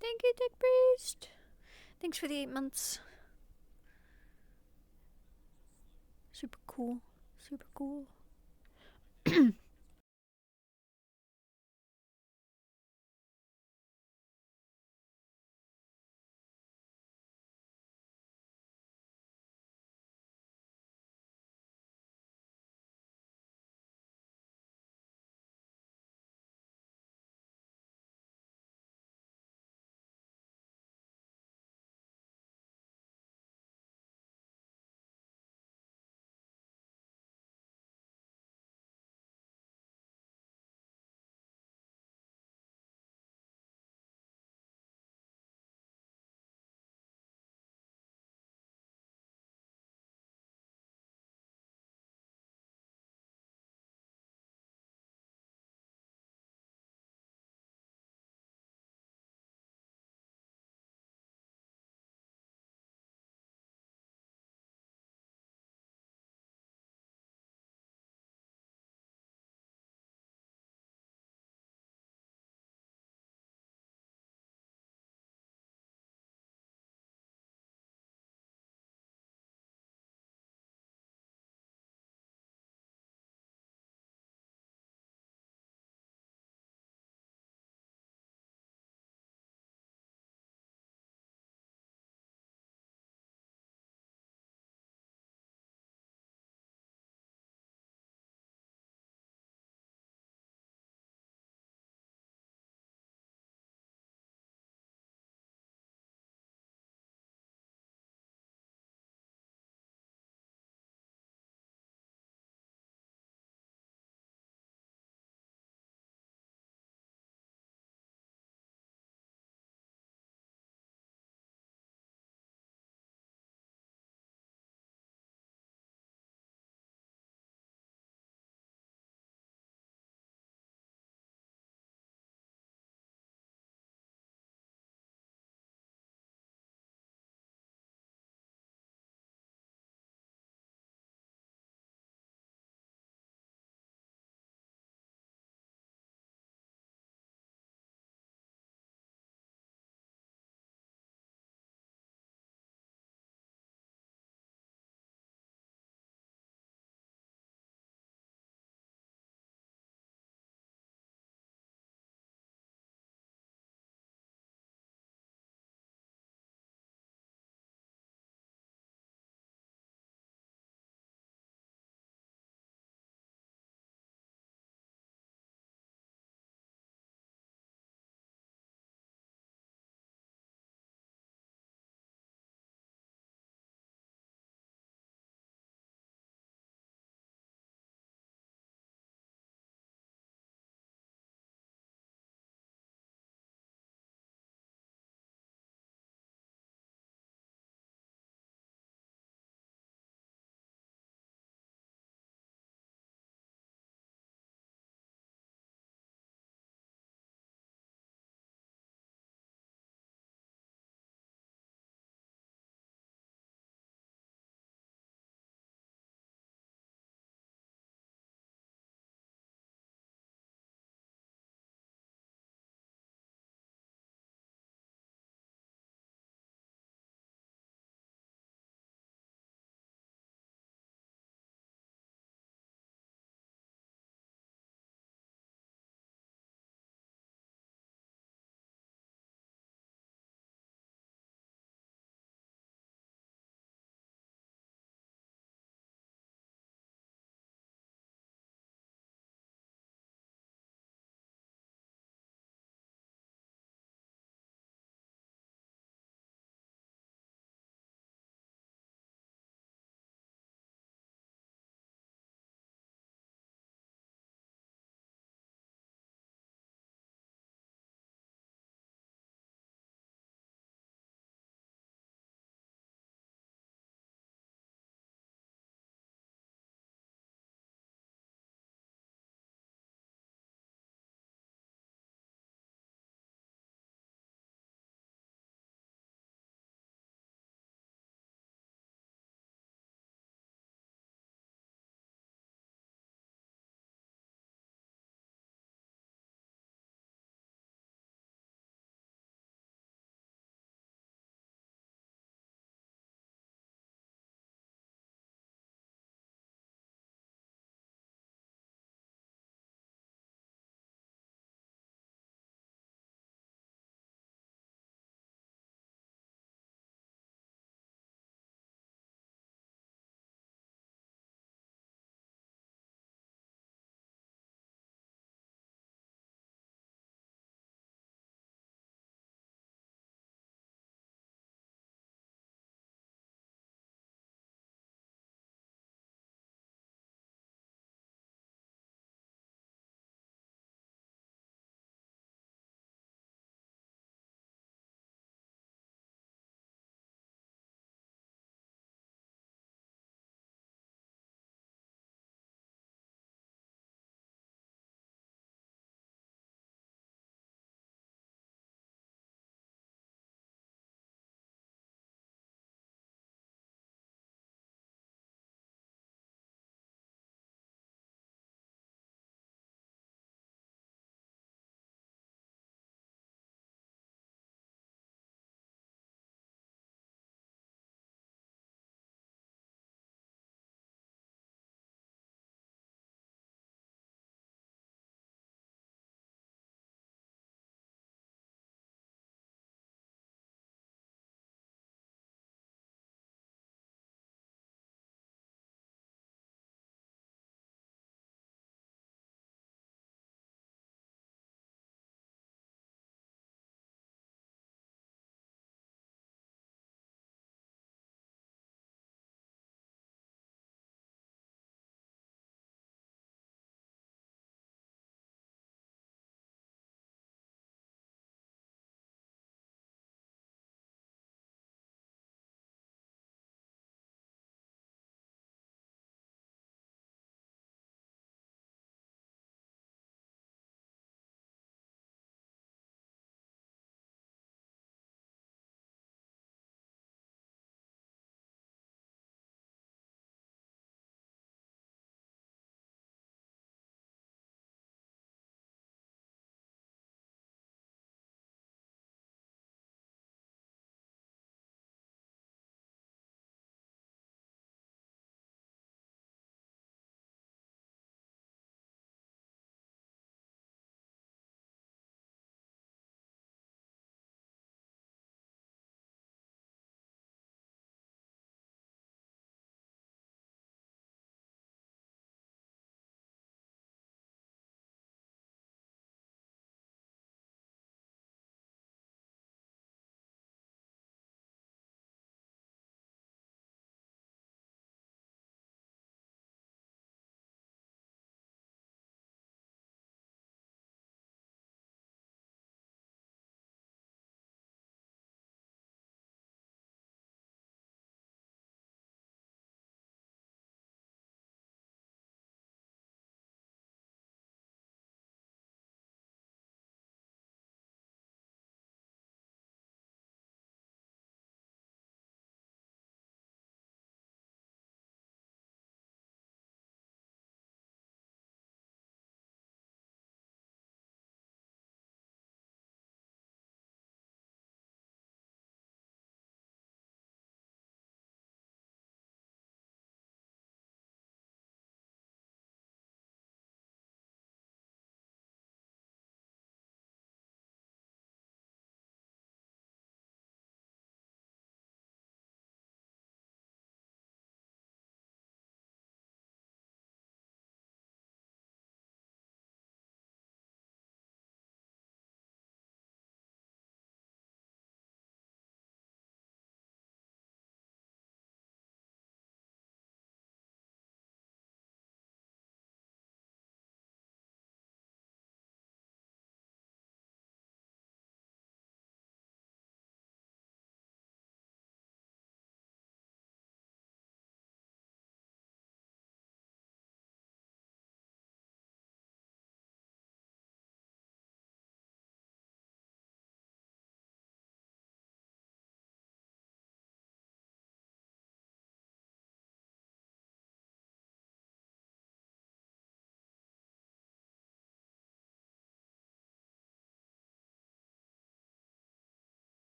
Thank you, Dick Priest. Thanks for the 8 months. Super cool. Super cool.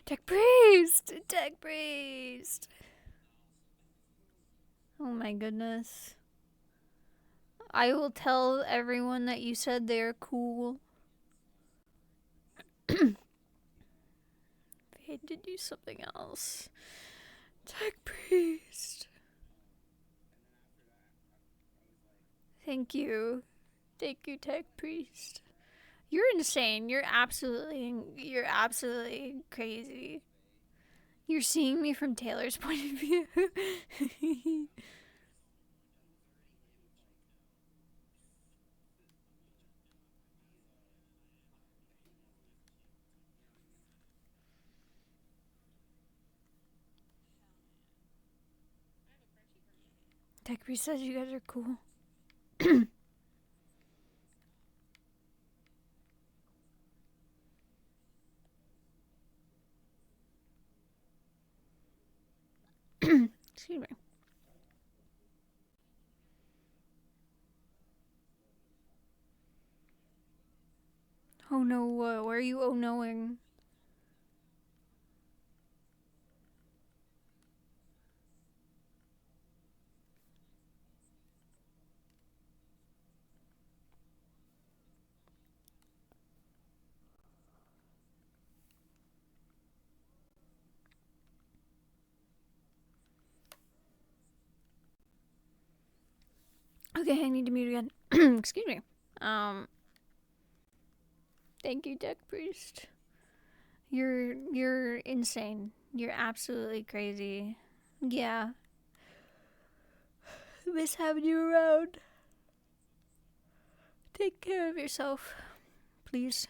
Tech Priest! Tech Priest! Oh my goodness. I will tell everyone that you said they're cool. I had to do something else. Tech Priest. Thank you. Thank you, Tech Priest. You're insane. You're absolutely crazy. You're seeing me from Taylor's point of view. Tech Priest says you guys are cool. Excuse me. Oh no, where are you oh knowing? Okay, I need to mute again. Excuse me. Thank you, Tech Priest. You're insane. You're absolutely crazy. Yeah. Miss having you around. Take care of yourself, please.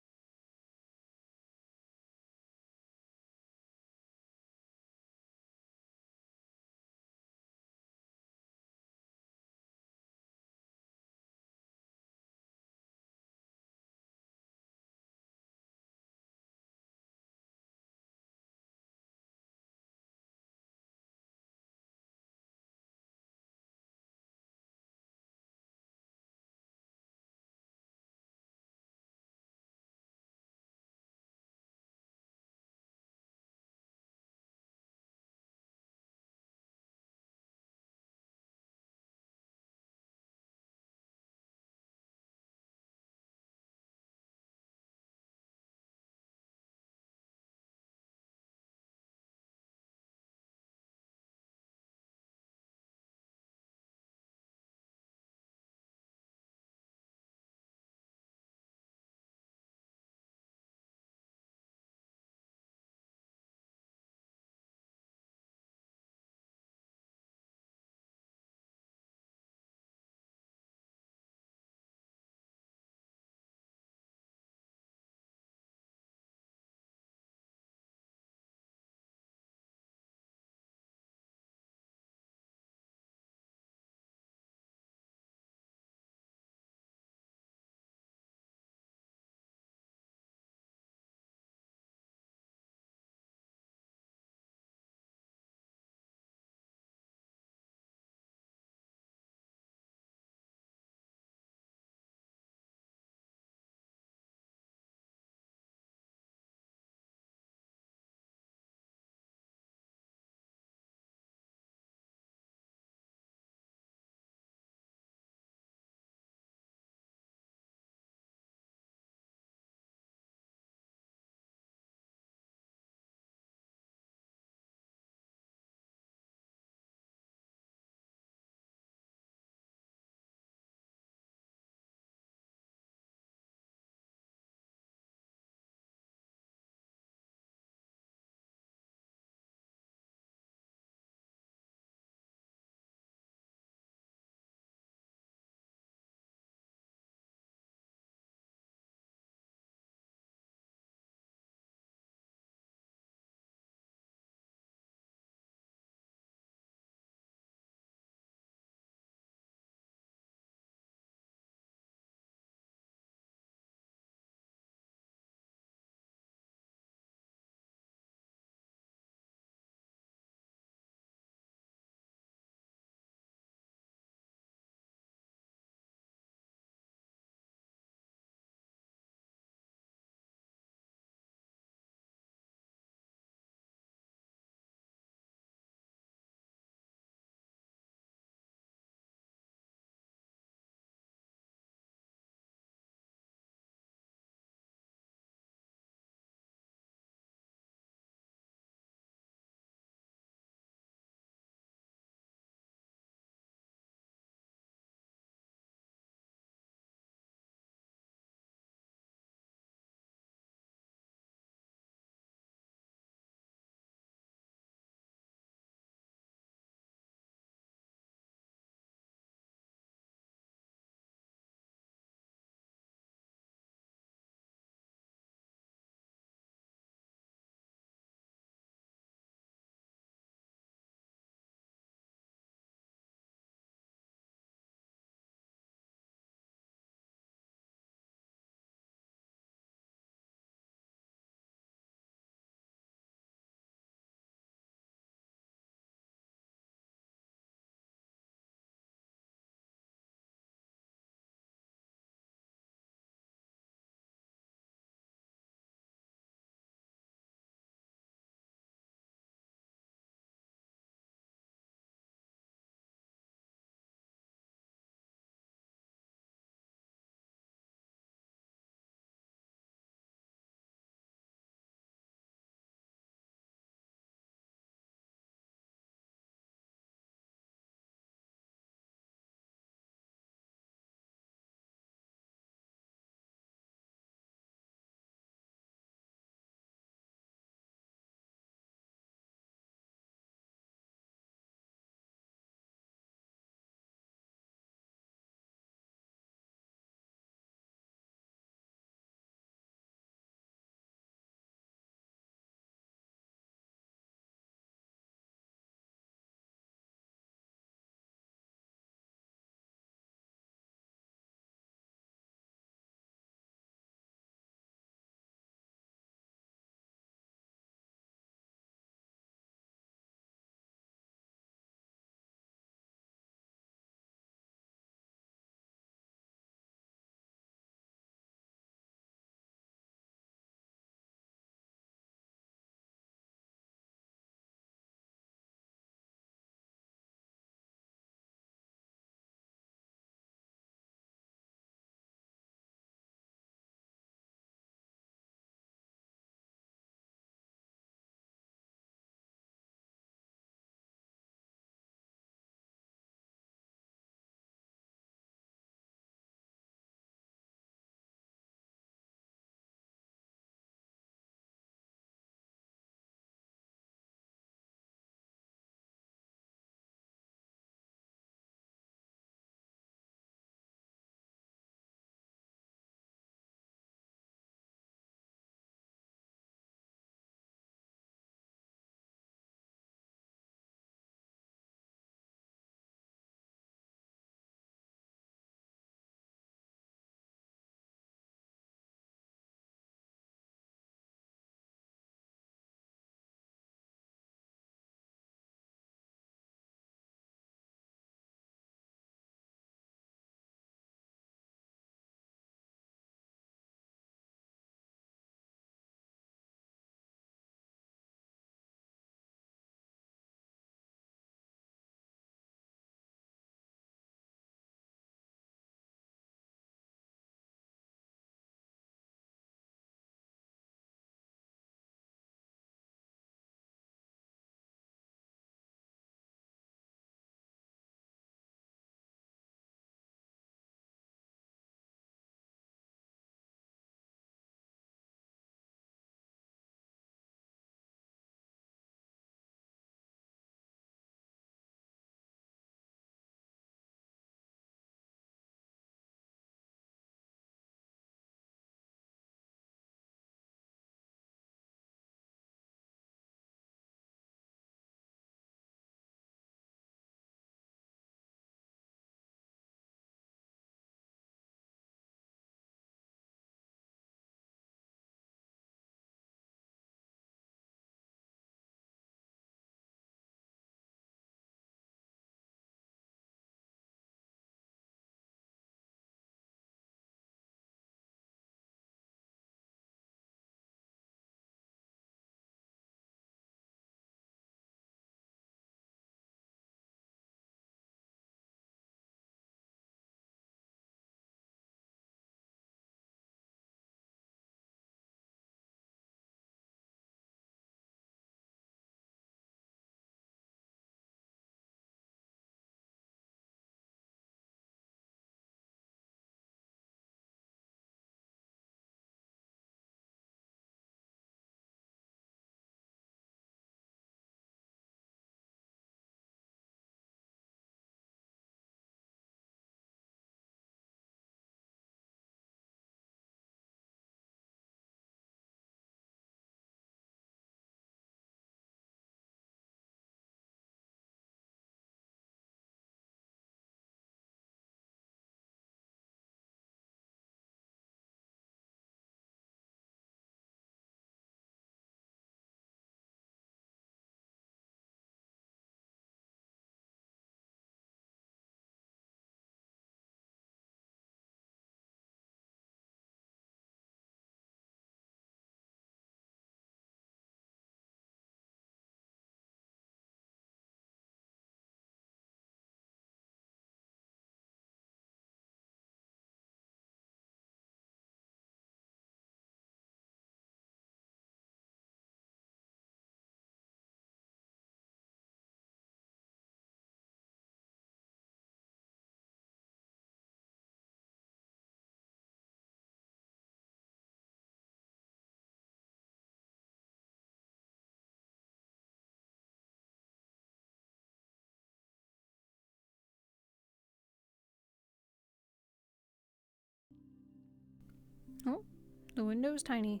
The window's tiny.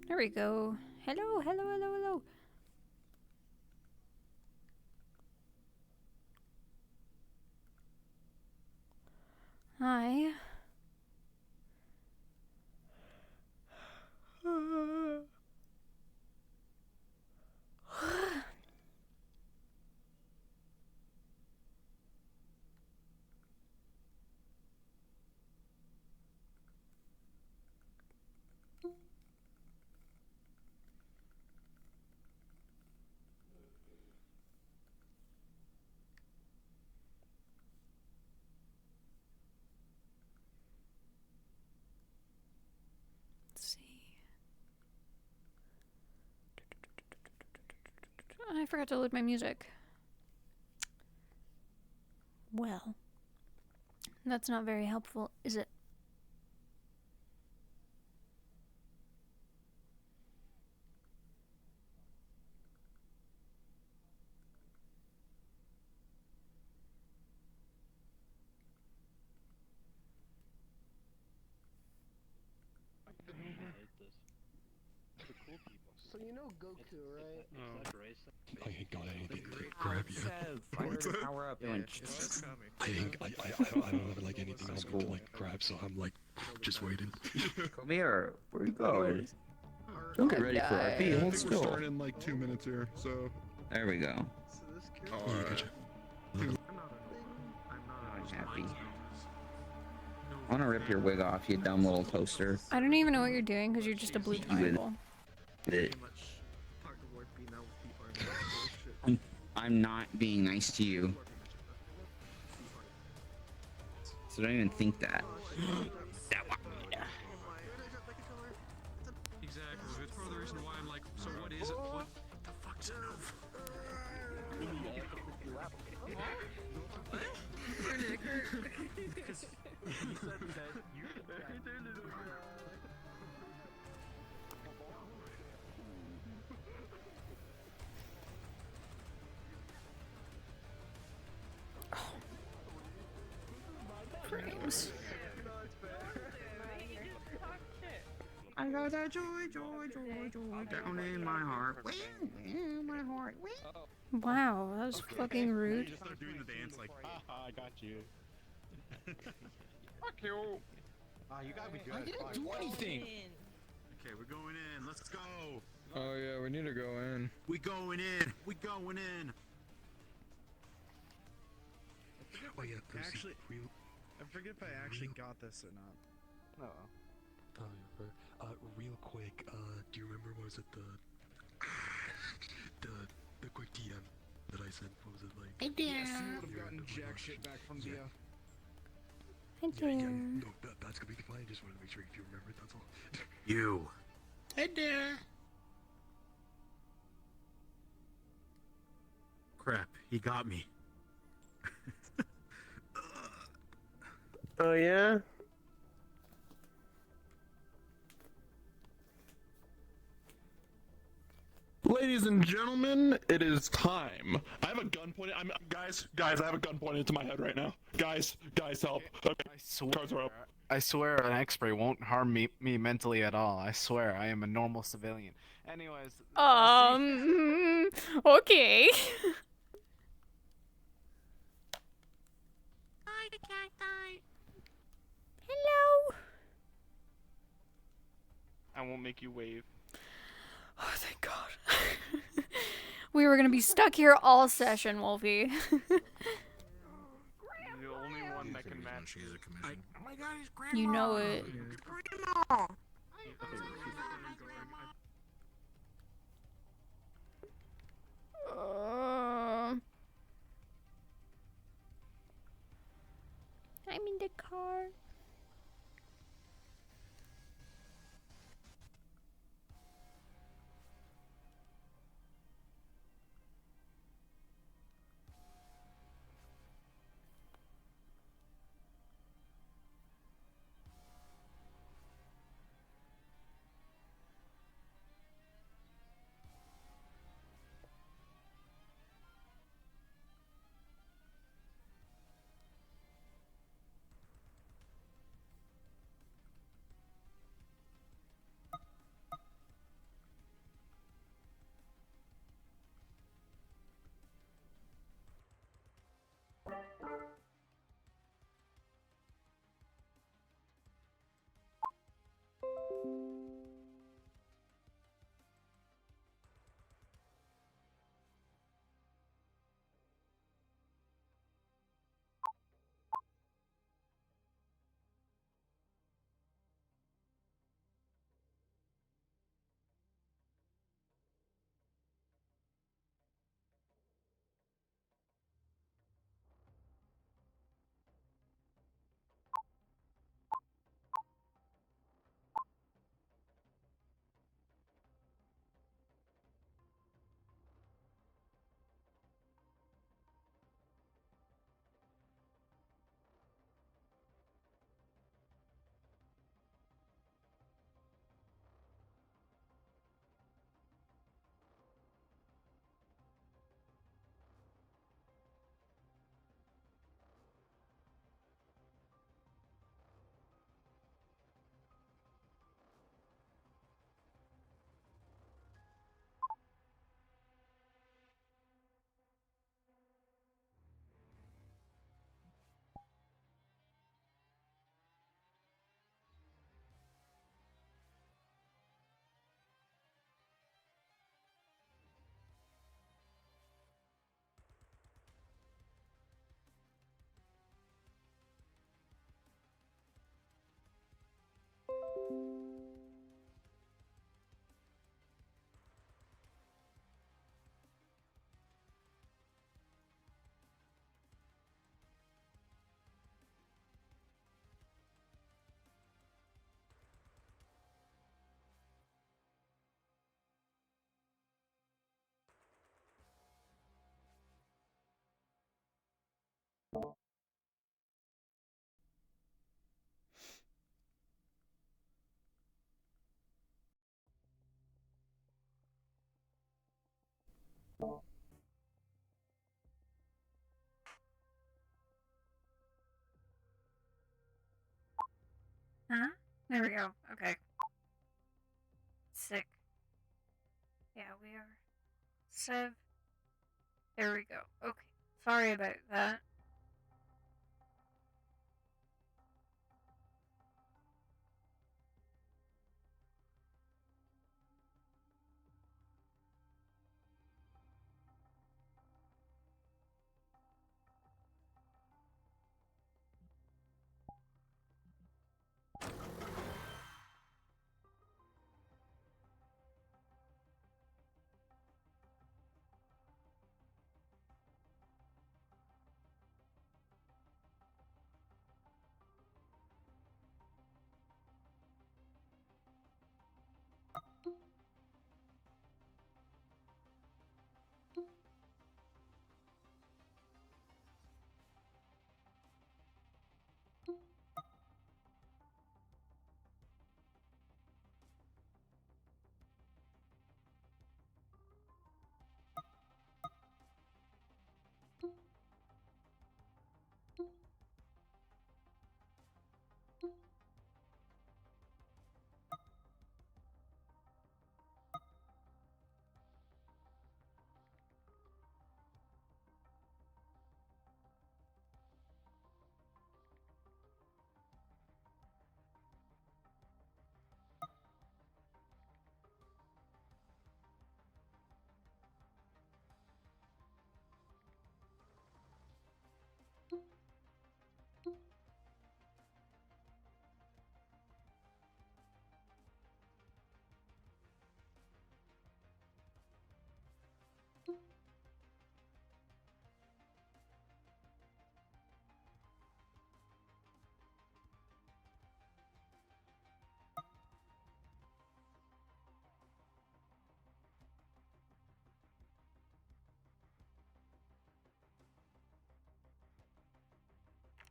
There we go. Hello, hello, hello, hello. Hi. I forgot to load my music. Well, that's not very helpful, is it? So you know Goku, right? I ain't got anything to grab yet. Power up. I don't have like anything else to like grab, so I'm like just waiting. Come here. Where you going? Don't get ready for RP. I Hold think we're still. starting in like 2 minutes here, so. There we go. So this Oh, character, yeah, gotcha. I'm happy. I want to rip your wig off, you dumb little toaster. I don't even know what you're doing because you're just a blue triangle. I'm not being nice to you. So don't even think that. Exactly. That's part of the reason why I'm like, so what is it? What the fuck's an elf? Frames. I got that joy down in my heart. My heart. Wow, that was fucking rude. Just start doing the dance like, haha, I got you. Fuck you. You gotta be good. I didn't do anything. Okay, we're going in. Let's go. Oh yeah, we need to go in. We going in. We going in. Oh yeah, there's Actually, real. I forget if I actually got this or not. Real quick. Do you remember what was it the quick TM that I sent? What was it like? Hi there. Yes, you would have gotten jack shit back from the. Hi there. No, that's completely fine. I just wanted to make sure if you remember it. That's all. You. Hi there. Crap, he got me. oh yeah? Ladies and gentlemen, it is time. I have a gun pointed. Guys, I have a gun pointed to my head right now. Guys, help. Okay, cards are up. I swear an X-ray won't harm me mentally at all. I swear I am a normal civilian. Anyways. Okay. Hi, the cacti. Hello. I won't make you wave. Oh, thank God. We were gonna be stuck here all session, Wolfie. The only one that can match. Oh my god, he's grandma. You know it. Grandma. I'm in the car. Huh? There we go. Okay. Sick. Yeah, we are. Sev. There we go. Okay. Sorry about that.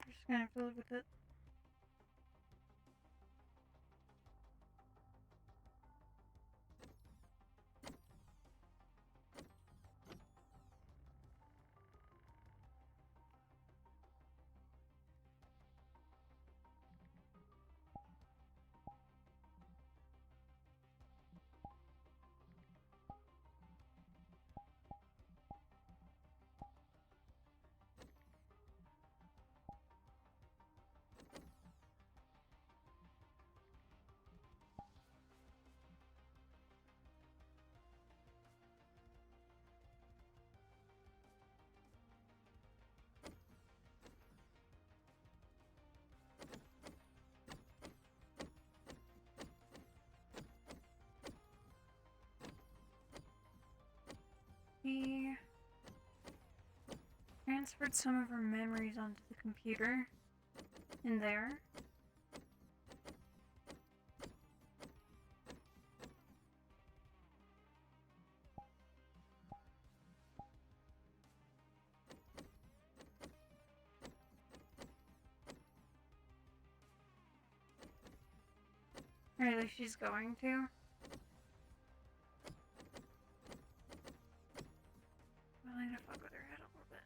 Just gonna have to live with it. We transferred some of our memories onto the computer in there. Or at least she's going to. Willing to fuck with her head a little bit.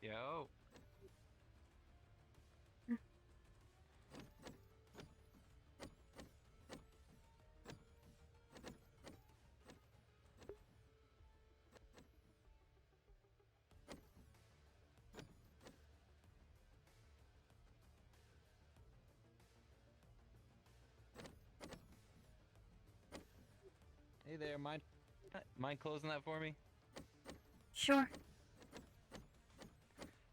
Yo. Hey there, mind closing that for me? Sure.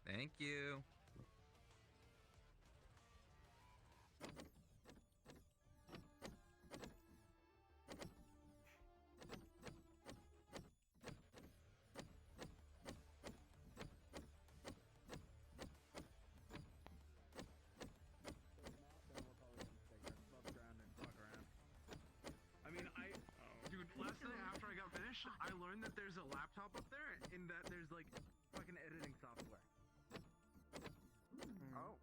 Thank you. I mean, dude, last night after I got finished, I learned that there's a laptop up there, and that there's like fucking editing software. Oh.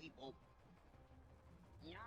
People. Yeah.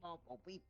oh, oh, beep.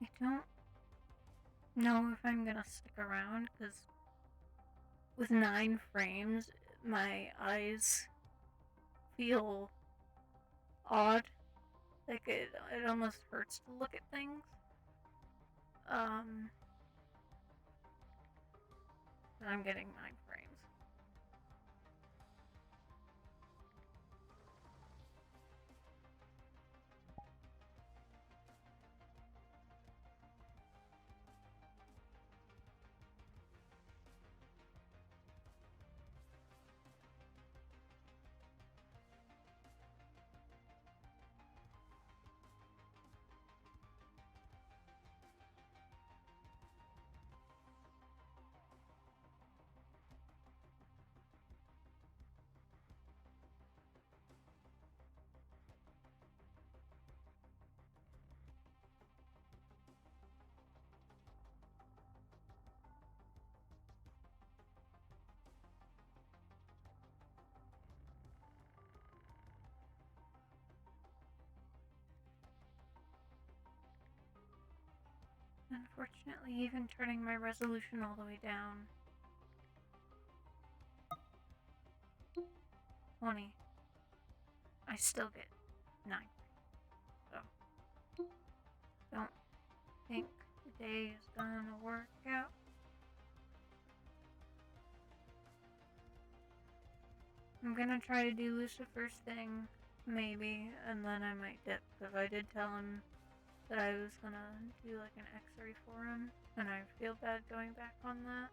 I don't know if I'm gonna stick around, because with 9 frames, my eyes feel odd. Like, it almost hurts to look at things. And I'm getting 9 frames. Unfortunately, even turning my resolution all the way down, 20, I still get 9. So, don't think the day is gonna work out. I'm gonna try to do Lucifer first thing, maybe, and then I might dip, because I did tell him that I was gonna do like an X-ray for him, and I feel bad going back on that.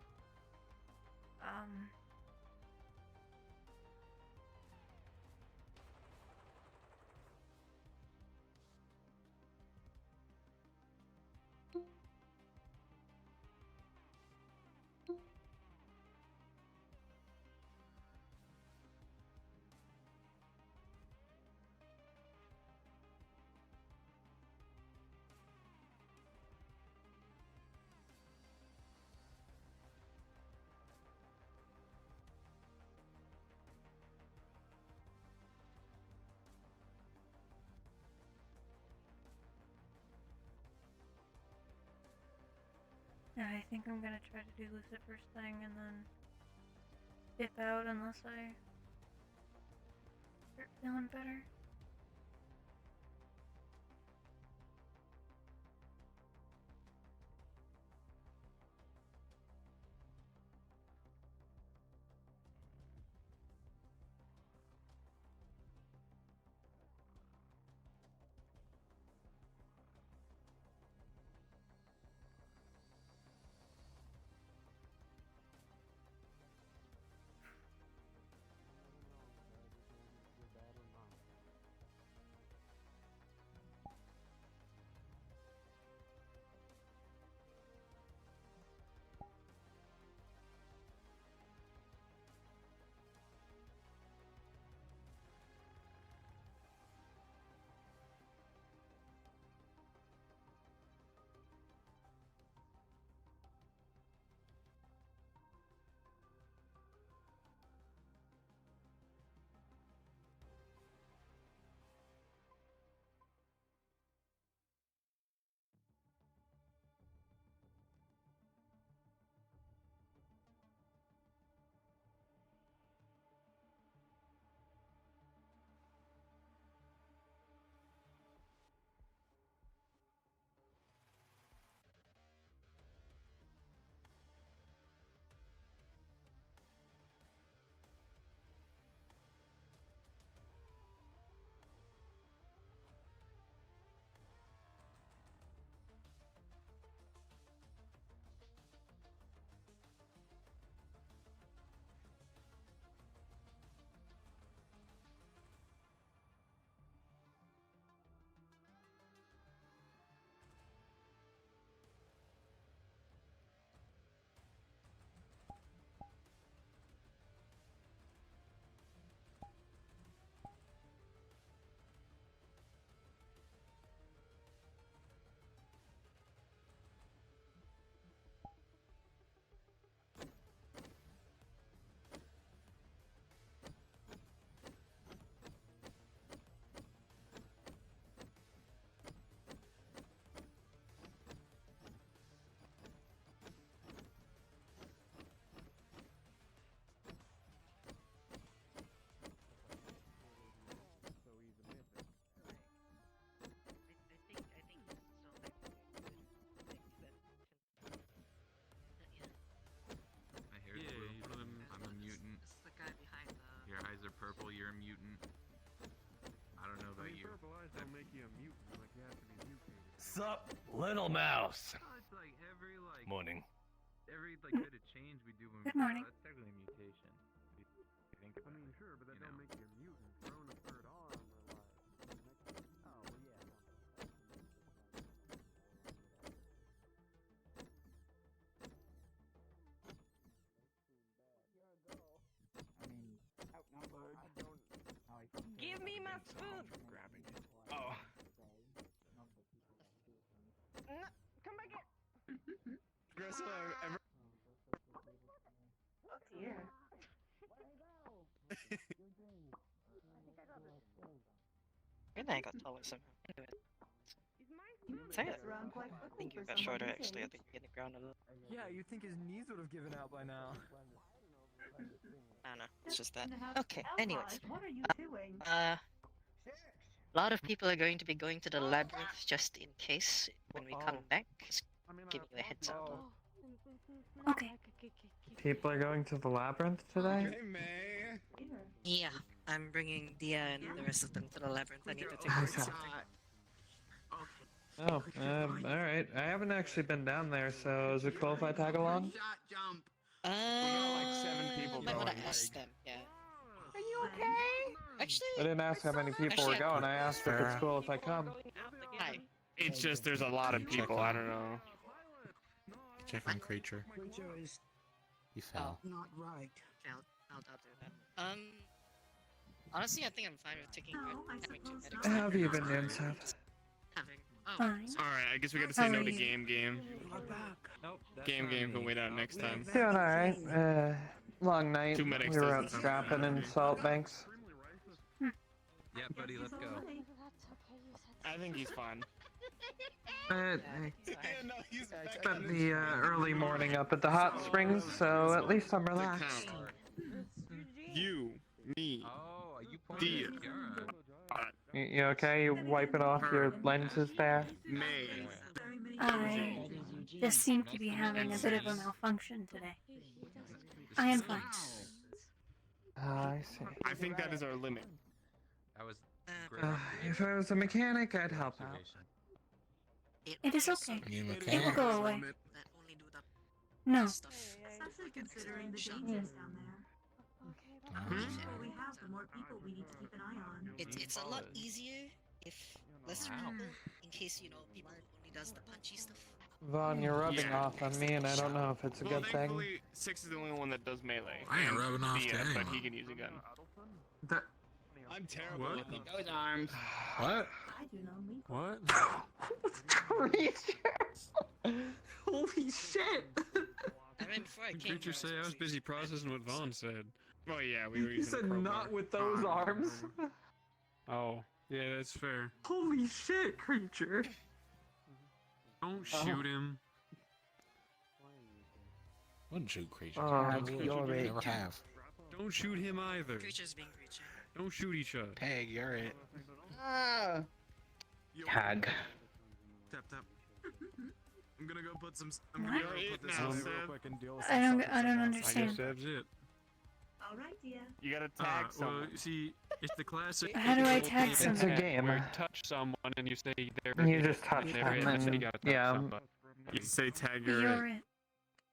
Yeah, I think I'm gonna try to do Lucifer first thing and then dip out unless I start feeling better. You're bad or not. What's up, little mouse? It's like Morning. every bit of change we do when Good we morning. that's technically a mutation. If you think about it. sure, but that you don't know. make you a mutant. Growing a third arm or like. Oh, well, yeah. Give me my spoon! Grabbing it. Oh. Come back here! Aggressive ever. Oh dear. Good thing I got taller somehow. Anyway. Say it. I think you got shorter actually. I think you're getting ground a little. Yeah, you'd think his knees would have given out by now. I don't know. It's just that. Okay. Anyways. What are you doing? A lot of people are going to be going to the labyrinth just in case when we come back. Just giving you a heads up. Okay. People are going to the labyrinth today? Hey, May. Yeah, I'm bringing Dia and the rest of them to the labyrinth. I need to take Oh, care of God. something. Oh, alright. I haven't actually been down there, so is it cool if I tag along? Jump. We got like 7 people Might wanna going. ask them, yeah. Are you okay? Actually, I didn't ask how many people were going, I asked if it's cool if I come. hi. It's just there's a lot of people. I don't know. Check on Creature. Creature is He fell. not right. I'll do that. Honestly, I think I'm fine with taking having 2 medics. How have you been doing, Seth? Having. Oh, Fine. Alright, I guess we gotta say How no are to you? Game. Game can wait out next time. Doing alright. Long night. 2 medics We were doesn't out sound scrapping in Salt Banks. Yeah, buddy, let's go. I think he's fine. Uh, Yeah, no, he's back spent in the early morning up at the hot springs, so at least I'm the relaxed. count. You, me, Oh, you Dia, You okay? You wiping off your lenses there? May. I just seem to be having a bit of a malfunction today. I am fine. I see. I think that is our limit. That was If I was a mechanic, I'd help out. It is okay. You It will mechanic? go away. That only do the No. stuff. Especially considering the dangers down there. The more people we have, the more people we need to keep an eye on. It's a lot easier if less people, in case people only does the punchy stuff. Vaughn, you're rubbing Yeah. off on me, and I don't know if it's a Well, good thing. thankfully, 6 is the only one that does melee. I ain't and rubbing off Dia, to but anyone. he can use a gun. That, I'm terrible What? with them. Those arms. What? I do know me. What? Holy shit! I mean, before I came Creature here, say I was busy processing what Vaughn said. Well, yeah, we were You using said a crowbar. not with those arms. Oh, yeah, that's fair. Holy shit, creature! Don't shoot him. Wouldn't shoot Creature. Never have. Don't shoot him either. creatures being creature. Don't shoot each other. Peg, you're it. Ah. Tag. Tap tap. I'm gonna go put some. What? Go You're put it this now, away Seb. real quick and deal with I don't some I don't stuff I understand. guess that's it. All right, dear. You gotta tag Well, someone. see, it's the classic. How do I tag It's a someone? game. Where you touch someone and you say they're You just touch they're them it, and you gotta touch yeah. somebody. You say tag You're your it.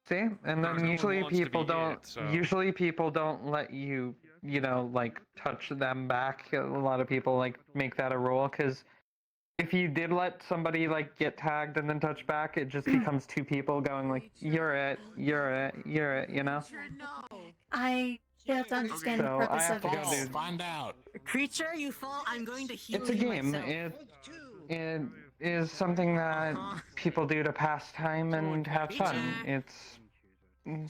See? And No, then no one usually wants to people be don't. it, so- Usually people don't let you, like touch them back. A lot of people like make that a rule because if you did let somebody like get tagged and then touch back, it just becomes 2 people going like, "You're it, you're it, you're it," you know. I fail to understand the So I purpose have of to go this. do. Find out. Creature, you fall. I'm going to heal It's a you game. myself. It is something that people do to pass time and have fun. It's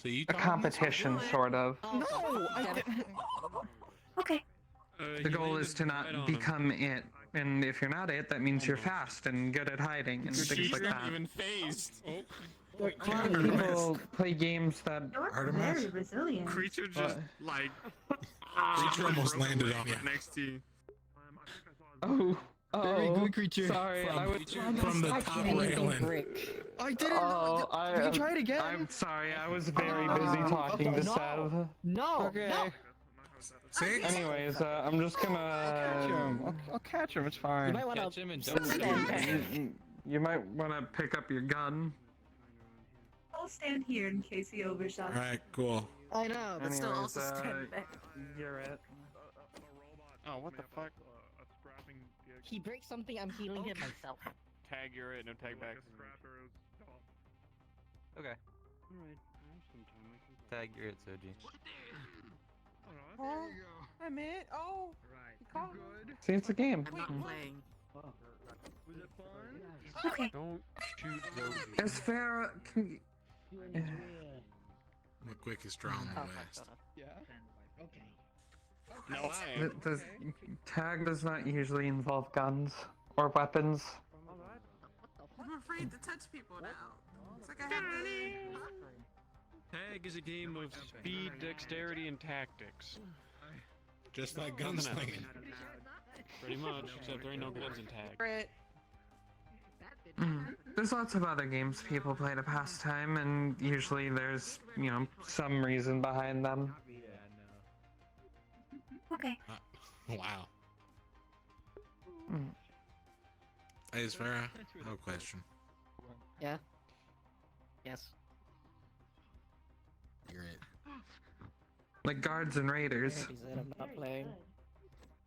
So you a told me competition, sort of. No, Okay. The goal is to not become it, and if you're not it, that means you're fast and good at hiding and things She's like not that. even phased. A lot of people play games that. you're Artemis? very resilient. Creature just like Creature almost landed on you. next to you. Oh, Very good creature. Sorry, I was. From the top railing. I didn't Oh, Can you try it again? I'm sorry, I was very busy talking to Sev. No. Okay. No. See? Anyways, I'm just gonna. I'll catch him. It's fine. You might want Catch to him and don't stand back. you might want to pick up your gun. I'll stand here in case he overshot. Alright, cool. I know, but still Anyways, also stand back. you're it. Oh, what the fuck? He breaks something, I'm healing him myself. Tag, you're it. No tag back. Okay. Alright, I have some time. I can go. Tag, you're it, Soji. Oh, I'm it. Oh, Right. Good. See, it's a game. I'm not playing. Was it fun? Okay. Don't shoot Zoe. It's fair. The quickest draw in the Oh, West. Yeah? Okay. No, I ain't. The tag does not usually involve guns or weapons. I'm afraid to touch people now. It's like I have to... Tag is a game of speed, dexterity, and tactics. Just like gunslinging. Pretty much, except there ain't no guns in tag. There's lots of other games people play to pass time, and usually there's, you know, some reason behind them. Okay. Wow. Mm. Hey, is Farah? I have a question. Yeah. Yes. You're it. Like guards and raiders. He said I'm not playing.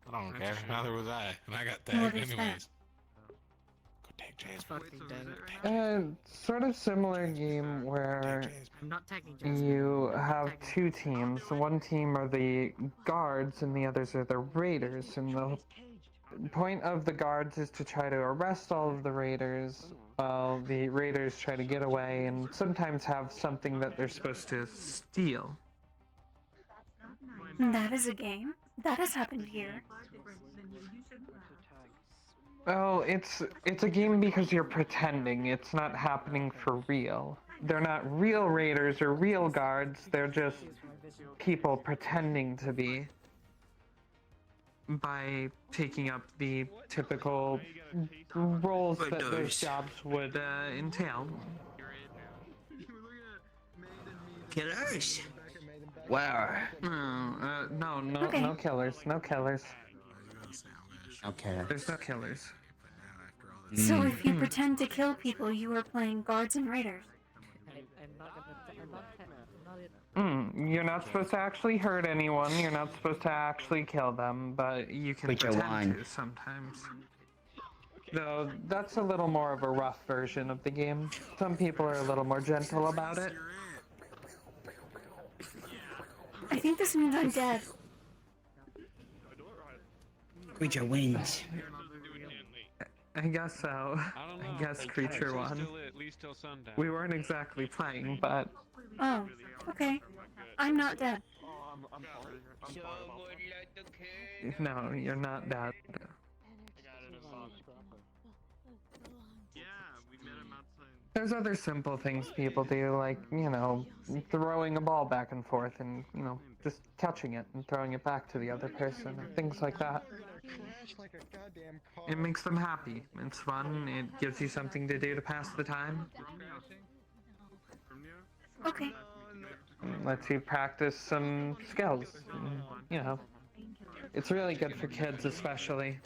I don't care. Neither was I. And I got What tagged is that? anyways. Go tag James. Fucking dang it. Sort of similar game where I'm not tagging Jason. you I'm have tagging two teams. One team are the guards and the others are the raiders. And the point of the guards is to try to arrest all of the raiders while the raiders try to get away and sometimes have something that they're supposed to steal. That is a game. That has happened here. Oh, it's a game because you're pretending. It's not happening for real. They're not real raiders or real guards. They're just people pretending to be by taking up the typical roles that those jobs would entail. Killers! Where? No, Okay. no killers, no killers. Okay. There's no killers. So if you pretend to kill people, you are playing guards and raiders. I'm not gonna. I'm not it. You're not supposed to actually hurt anyone. You're not supposed to actually kill them, but you can pretend to sometimes. Though that's a little more of a rough version of the game. Some people are a little more gentle about it. I think this means I'm dead. Creature wins. I guess so. I don't know. I guess creature won. Still at least till sundown. We weren't exactly playing, but Oh, okay. I'm not dead. no, you're not dead. Yeah, we met him outside. There's other simple things people do, like, you know, throwing a ball back and forth and, you know, just catching it and throwing it back to the other person and things like that. It makes them happy. It's fun. It gives you something to do to pass the time. Okay. It lets you practice some skills. And, you know, it's really good for kids, especially.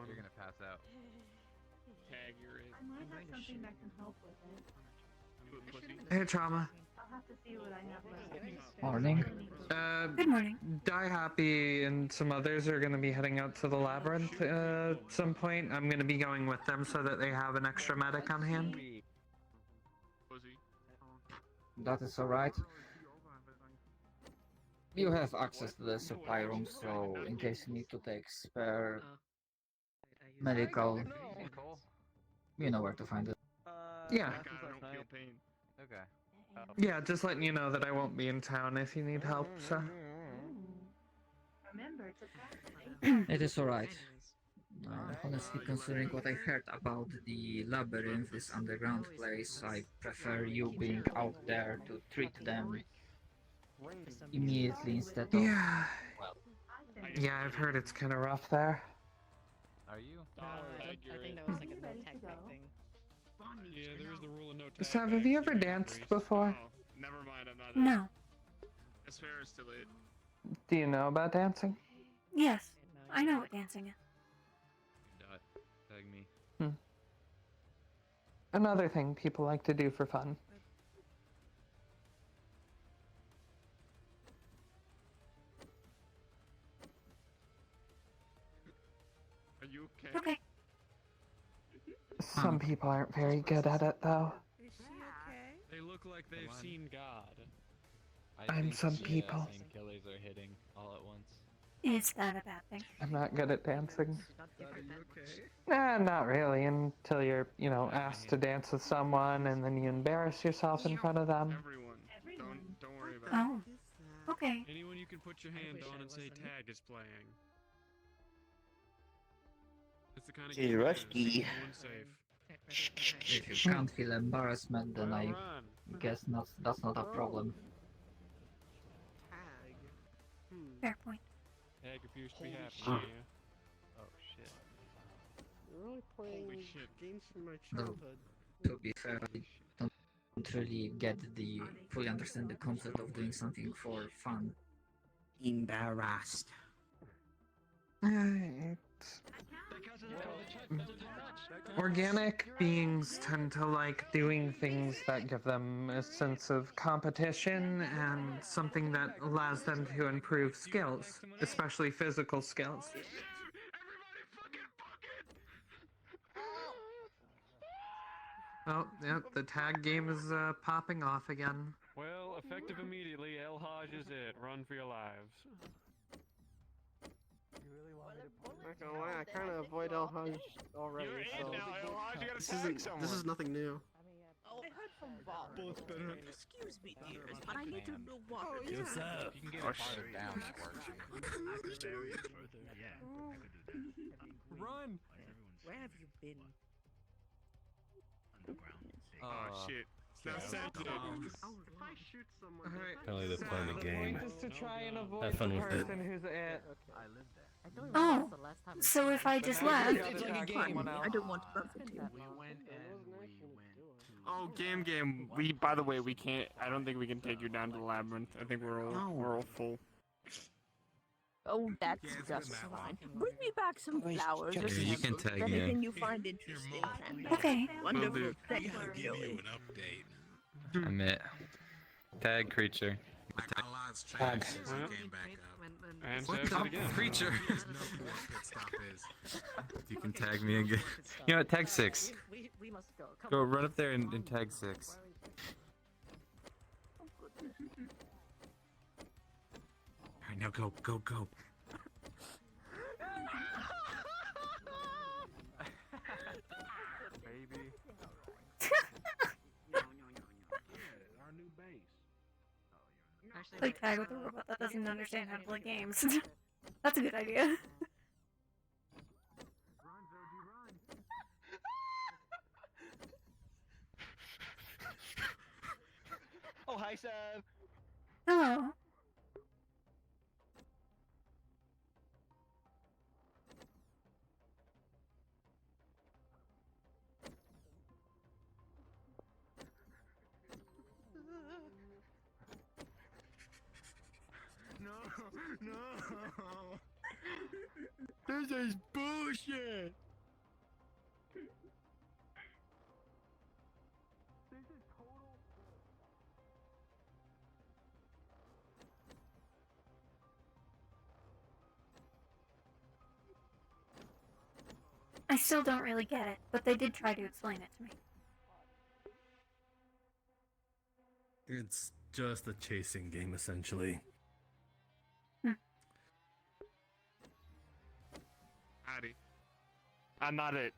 You're gonna pass out. Tag, you're it. I might have something that can help with it. Hey, Trauma. I'll have to see what I have left. Morning. Good morning. Die Happy and some others are going to be heading out to the labyrinth at some point. I'm going to be going with them so that they have an extra medic on hand. That is alright. You have access to the supply room, so in case you need to take spare medical, you know where to find it. Yeah. Okay. Yeah, just letting you know that I won't be in town if you need help, so. Remember to practice. It is alright. Honestly, considering what I heard about the labyrinth, this underground place, I prefer you being out there to treat them immediately instead of... Yeah. Yeah, I've heard it's kind of rough there. Are you? No, I think that was like a no tag back thing. Yeah, there's the rule of no tag. Sav, have you ever danced before? Oh, never mind, I'm not. No. As fair as still it. Do you know about dancing? Yes. I know what dancing is. Tag me. another thing people like to do for fun. Are you okay? Okay. Some people aren't very good at it, though. Is she okay? They look like they've seen God. I'm think some the people. same killers are hitting all at once. Is that a bad thing? I'm not good at dancing. Are you okay? Nah, not really, until you're, asked to dance with someone and then you embarrass yourself in front of them. Everyone. Don't worry about Oh. it. Okay. Anyone you can put your hand on and say tag is playing. It's the kind of Hey, game Rusty. no one's safe. If you can't feel embarrassment, then I Run. guess that's not a problem. Tag. Fair point. Tag appears to be Holy happening shit. here. Oh shit. You're really playing Holy shit. games from my No. childhood. To be fair, I don't really fully understand the concept of doing something for fun. Embarrassed. Organic beings tend to like doing things that give them a sense of competition and something that allows them to improve skills, especially physical skills. Oh, yep, the tag game is popping off again. Well, effective immediately, El Haj is it. Run for your lives. Not gonna lie, I kind of avoid El Haj already. You're So in now, El Haj, you gotta this tag isn't someone. this is nothing new. Oh, I heard from Bob. Both better. Excuse me, dears, but I need to know what. Oh, yeah. What's up? You can get Oh, it farther shit. down, that works. Run! Where have you been? Oh shit. That's sensitive. If I shoot someone, Alright. Apparently that's fun in the game. Just to try and avoid Have fun the with it. person who's it. I don't remember Oh. what's the last time. So if I just Now you left. gotta It's like a tag game. someone else. I don't want to buffet you. we went to. Oh, game. We, by the way, we can't. I don't think we can take you down to the labyrinth. I think we're all full. Oh, that's just fine. Bring me back some flowers or Yeah, you can something. tag me. Anything you find interesting. And Okay. wonderful. Thank you, Give Joey. you an update. I'm it. Tag creature. Like, our lives changed since we came back up. And What says the it again. creature? He doesn't know who our pit stop is. You can tag me again. You know what? Tag 6. We must go. Come Go on. run up there and tag 6. Alright, now go. Baby. Our new base. Play tag with a robot that doesn't understand how to play games. That's a good idea. Run, Zoji, run. Oh, hi, Sam. Hello. No. This is bullshit. I still don't really get it, but they did try to explain it to me. It's just a chasing game, essentially. Howdy. I'm not it.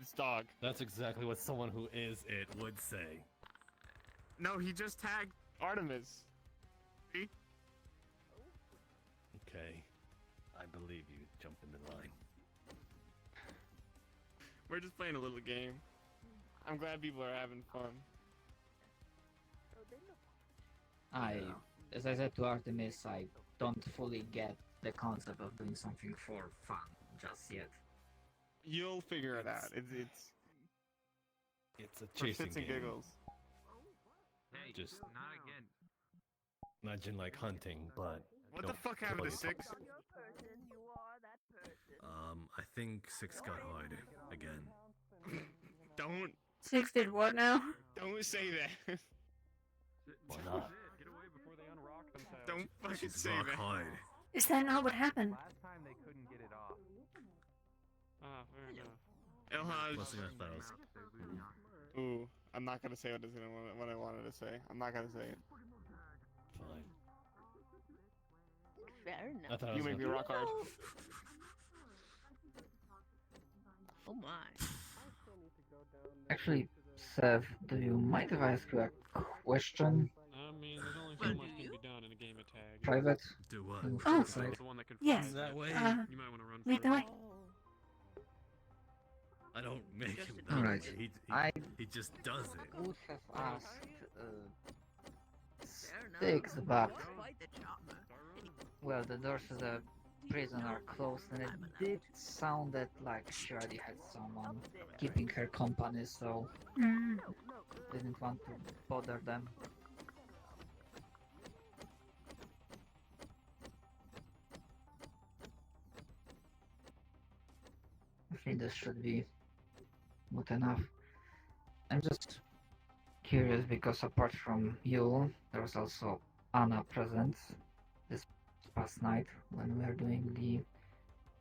It's dog. That's exactly what someone who is it would say. No, he just tagged Artemis. See? Okay. I believe you. Jump in the line. We're just playing a little game. I'm glad people are having fun. As I said to Artemis, I don't fully get the concept of doing something for fun just yet. You'll figure it out. It's a For chasing shits and game. giggles. Hey, Just not again. imagine like hunting, but What the don't fuck kill happened to your Six? partner. I think 6 got hard again. Don't Six did what now? Don't say that. Why not? Get away before they unrock themselves. Don't fucking She's say rock that. hard. Is that not what happened? Last time they couldn't get it off. Ah, fair enough. Ilhaj. Blessing our fellows. Ooh, I'm not gonna say what I wanted to say. I'm not gonna say it. Fine. Fair I enough. thought I You was make me gonna- rock hard. Oh my. Actually, Sev, do you mind if I ask you a question? I mean, there's only so much can be done in a game of tag. Private? Do what? Move Oh. to the side. The one that can Yes. fly That way? you might want to run Lead the for way. I don't make him. Just that Alright. way. I He just does it. would have asked Sticks, but well, the doors to the prison are closed, and it did sound that like she already had someone keeping her company, so Mm. didn't want to bother them. I think this should be good enough. I'm just curious because apart from you, there was also Anna present this past night when we were doing the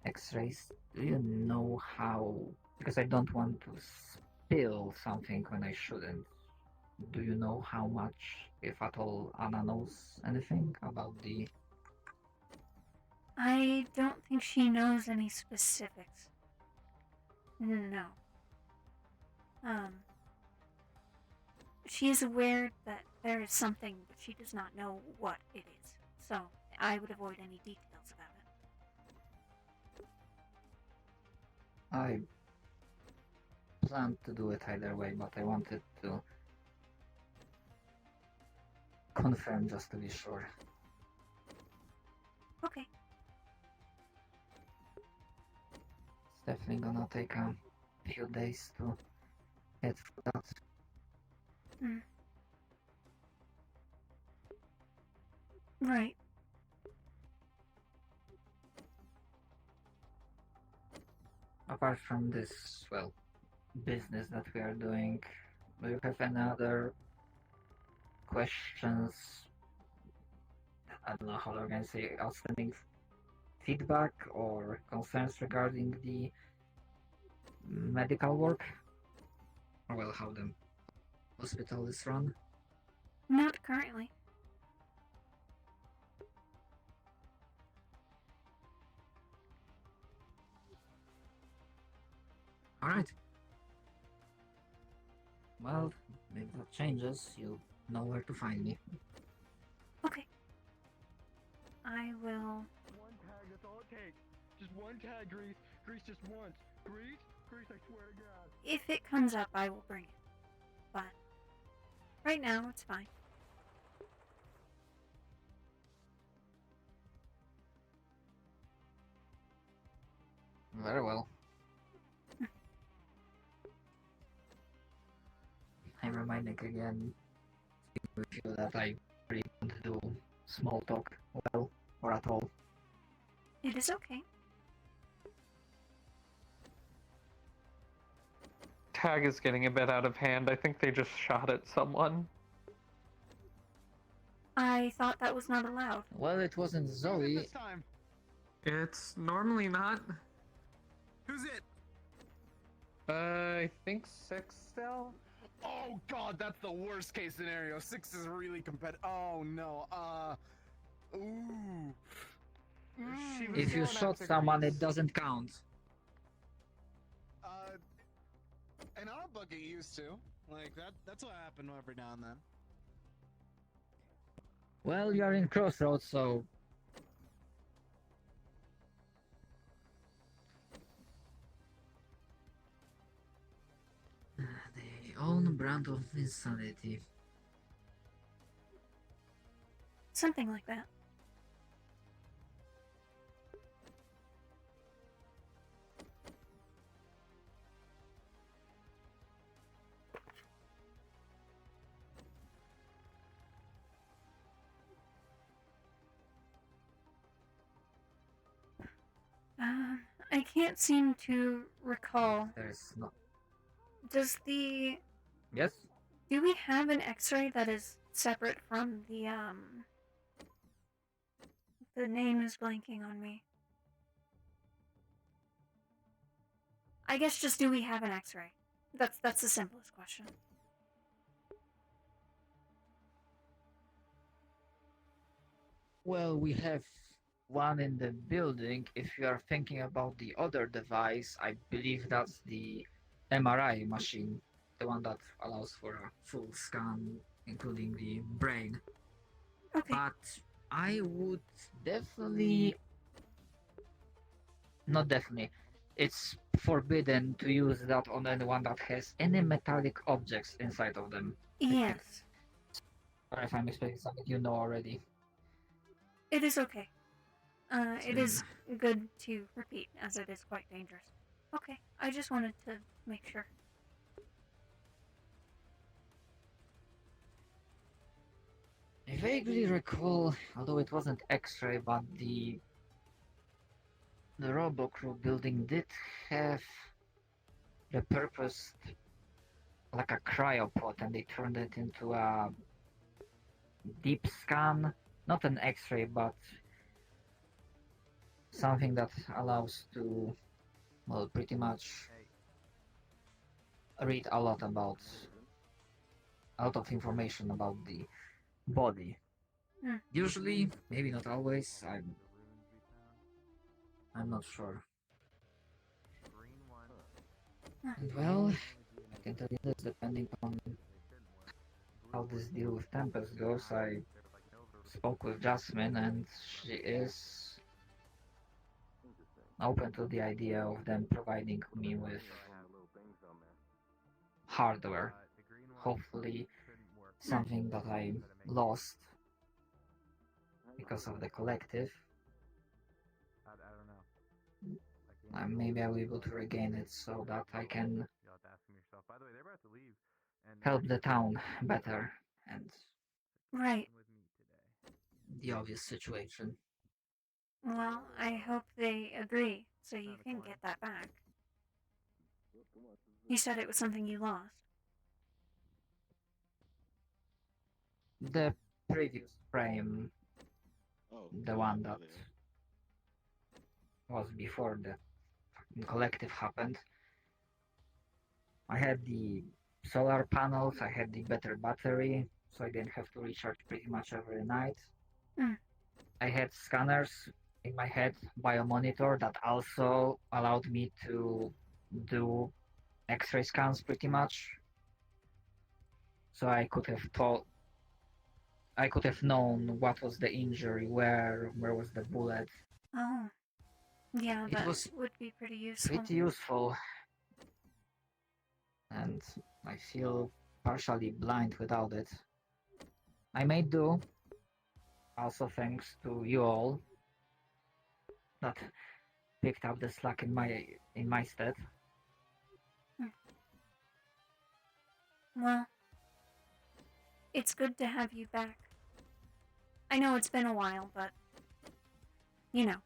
X-rays. Do you know how? Because I don't want to spill something when I shouldn't. Do you know how much, if at all, Anna knows anything about the? I don't think she knows any specifics. No. She is aware that there is something, but she does not know what it is. So, I would avoid any details about it. I planned to do it either way, but I wanted to confirm just to be sure. Okay. It's definitely gonna take a few days to get through that. Mm. Right. Apart from this, well, business that we are doing, do you have any other questions? I don't know how I'm gonna say, outstanding feedback or concerns regarding the medical work? Or well, how the hospital is run? Not currently. Alright. Well, if that changes, you know where to find me. Okay. I will. One tag, that's all it takes. Just one tag, Grease. Grease just once. Grease? Grease, I swear to God. If it comes up, I will bring it. But right now, it's fine. Very well. I'm reminding again with you that I really don't do small talk well or at all. It is okay. Tag is getting a bit out of hand. I think they just shot at someone. I thought that was not allowed. Well, it wasn't Zoe. This time. It's normally not. Who's it? I think 6 still? Oh god, that's the worst case scenario. 6 is really competitive. Oh no. Ooh. If you shot someone, it doesn't count. In our book it used to. Like that's what happened every now and then. Well, you're in Crossroads, so the own brand of insanity. Something like that. I can't seem to recall. There's not. Does the Yes? Do we have an X-ray that is separate from the The name is blanking on me. I guess just do we have an X-ray? That's the simplest question. Well, we have one in the building. If you are thinking about the other device, I believe that's the MRI machine, the one that allows for a full scan, including the brain. Okay. But I would definitely, not definitely, it's forbidden to use that on anyone that has any metallic objects inside of them. Yes. Or if I'm expecting something you know already. It is okay. It is good to repeat, as it is quite dangerous. Okay, I just wanted to make sure. I vaguely recall, although it wasn't X-ray, but the RoboCrew building did have repurposed like a cryopod, and they turned it into a deep scan, not an X-ray, but something that allows to, well, pretty much read a lot of information about the body. Usually, maybe not always. I'm not sure. And well, I can tell you this, depending on how this deal with Tempest goes, I spoke with Jasmine, and she is open to the idea of them providing me with hardware. Hopefully, something that I lost because of the collective. Maybe I'll be able to regain it so that I can help the town better and Right. the obvious situation. Well, I hope they agree so you can get that back. You said it was something you lost. The previous frame, the one that was before the collective happened, I had the solar panels, I had the better battery, so I didn't have to recharge pretty much every night. I had scanners in my head, biomonitor that also allowed me to do X-ray scans pretty much. So I could have known what was the injury, where was the bullet. Oh. Yeah, It that was would be pretty useful. pretty useful. And I feel partially blind without it. I may do, also thanks to you all that picked up the slack in my stead. Well, it's good to have you back. I know it's been a while, but you know.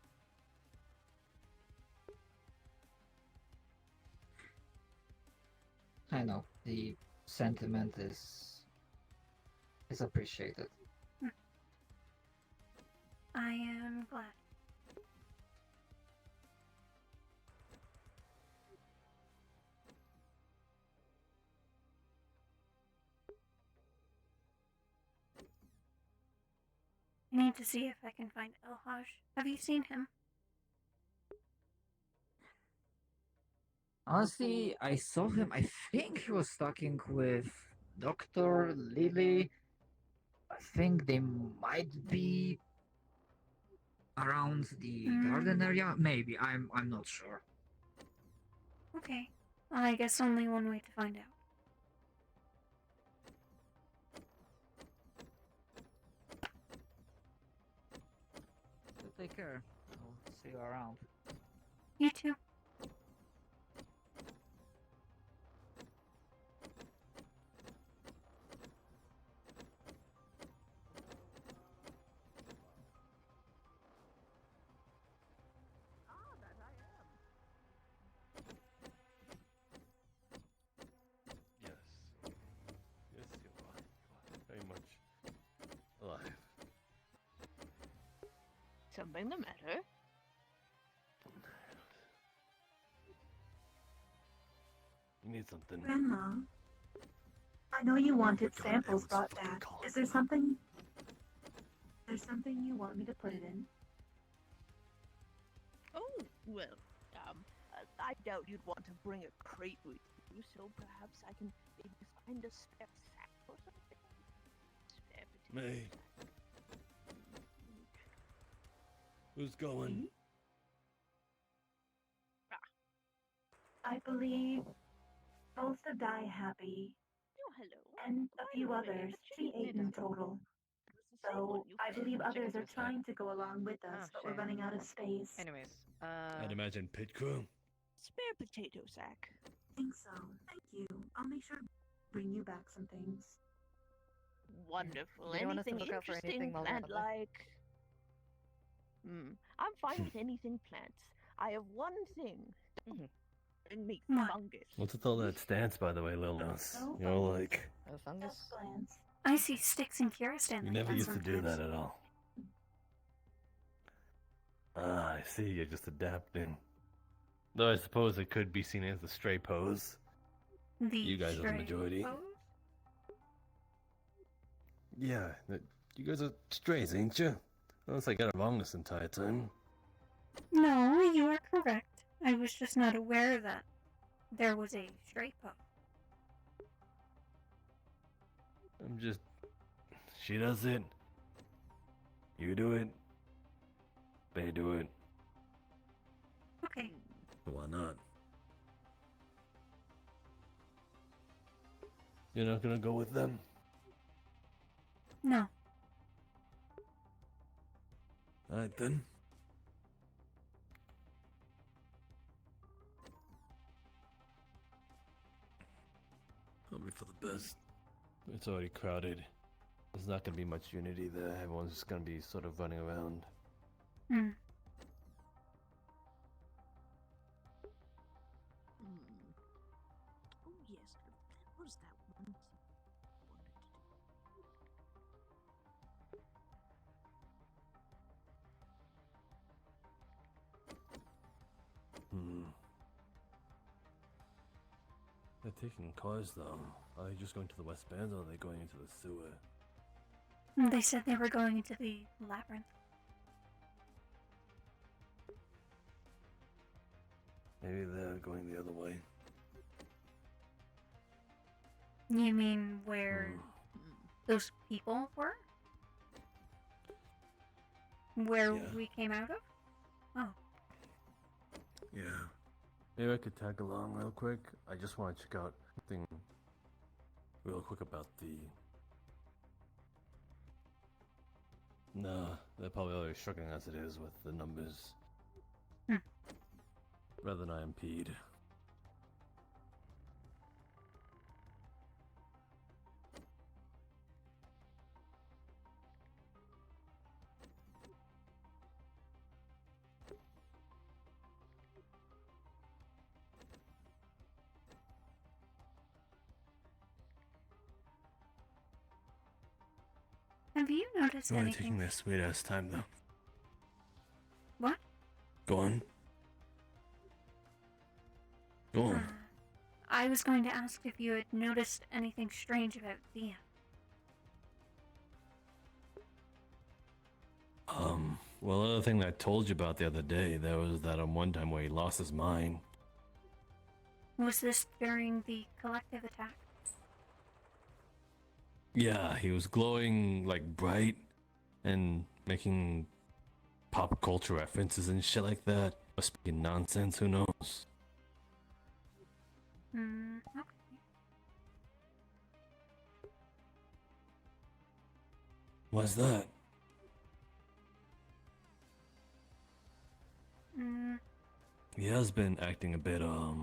I know the sentiment is appreciated. I am glad. I need to see if I can find Elhaj. Have you seen him? Honestly, I saw him. I think he was talking with Dr. Lily. I think they might be around the garden area. Maybe. I'm not sure. Okay. Well, I guess only one way to find out. So take care. I'll see you around. You too. something the matter? You need something. Grandma, I know you wanted samples brought back. Is there something? There's something you want me to put it in? Oh, well, I doubt you'd want to bring a crate with you, so perhaps I can maybe find a spare sack or something. Spare potato. May. Who's going? I believe both of Die Happy Oh, hello. and a few others, 8 in total. So I believe others are trying to go along with us, but we're running out of space. Anyways, I'd imagine pit crew. Spare potato sack. Think so. Thank you. I'll make sure to bring you back some things. Wonderful. Do you want us to Anything look out for interesting anything while we're on the way? plant-like? I'm fine with anything plants. I have one thing. Bring me fungus. What's with all that stance, by the way, Lil Nose? Oh, You're like, Oh, fungus? Plants. I see sticks and Kiristan. you never used to do that at all. Ah, I see, you're just adapting. Though I suppose it could be seen as the stray pose. You guys are the majority. Yeah, you guys are strays, ain't you? Unless I got it wrong this entire time. No, you are correct. I was just not aware that there was a stray pose. I'm just... She does it. You do it. They do it. Okay. Why not? You're not gonna go with them? No. Alright then. Probably for the best. It's already crowded. There's not gonna be much unity there. Everyone's just gonna be sort of running around. Hmm. Oh yes, that was that one thing I wanted to do. They're taking cars though. Are they just going to the West Band or are they going into the sewer? They said they were going into the labyrinth. Maybe they're going the other way. You mean where those people were? Where we came out of? Oh. Yeah. Maybe I could tag along real quick. I just want to check out something real quick about the... Nah, they're probably already struggling as it is with the numbers. Rather than I impede. Have you noticed Why are they anything? taking their sweet ass time though? What? Go on. Go on. I was going to ask if you had noticed anything strange about Thea. Well, another thing that I told you about the other day, there was that one time where he lost his mind. Was this during the collective attack? Yeah, he was glowing like bright and making pop culture references and shit like that. Or speaking nonsense, who knows? Okay. Why's that? He has been acting a bit, a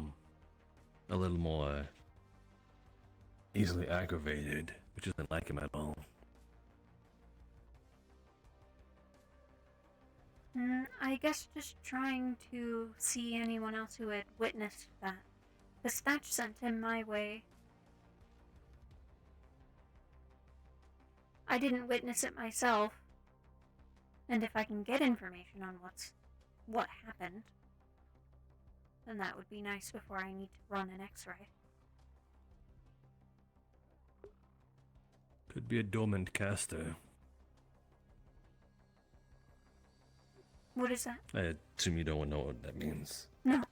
little more easily aggravated, which isn't like him at all. I guess just trying to see anyone else who had witnessed that. The Thatch sent him my way. I didn't witness it myself. And if I can get information on what happened, then that would be nice before I need to run an X-ray. Could be a dormant caster. What is that? I assume you don't know what that means. No.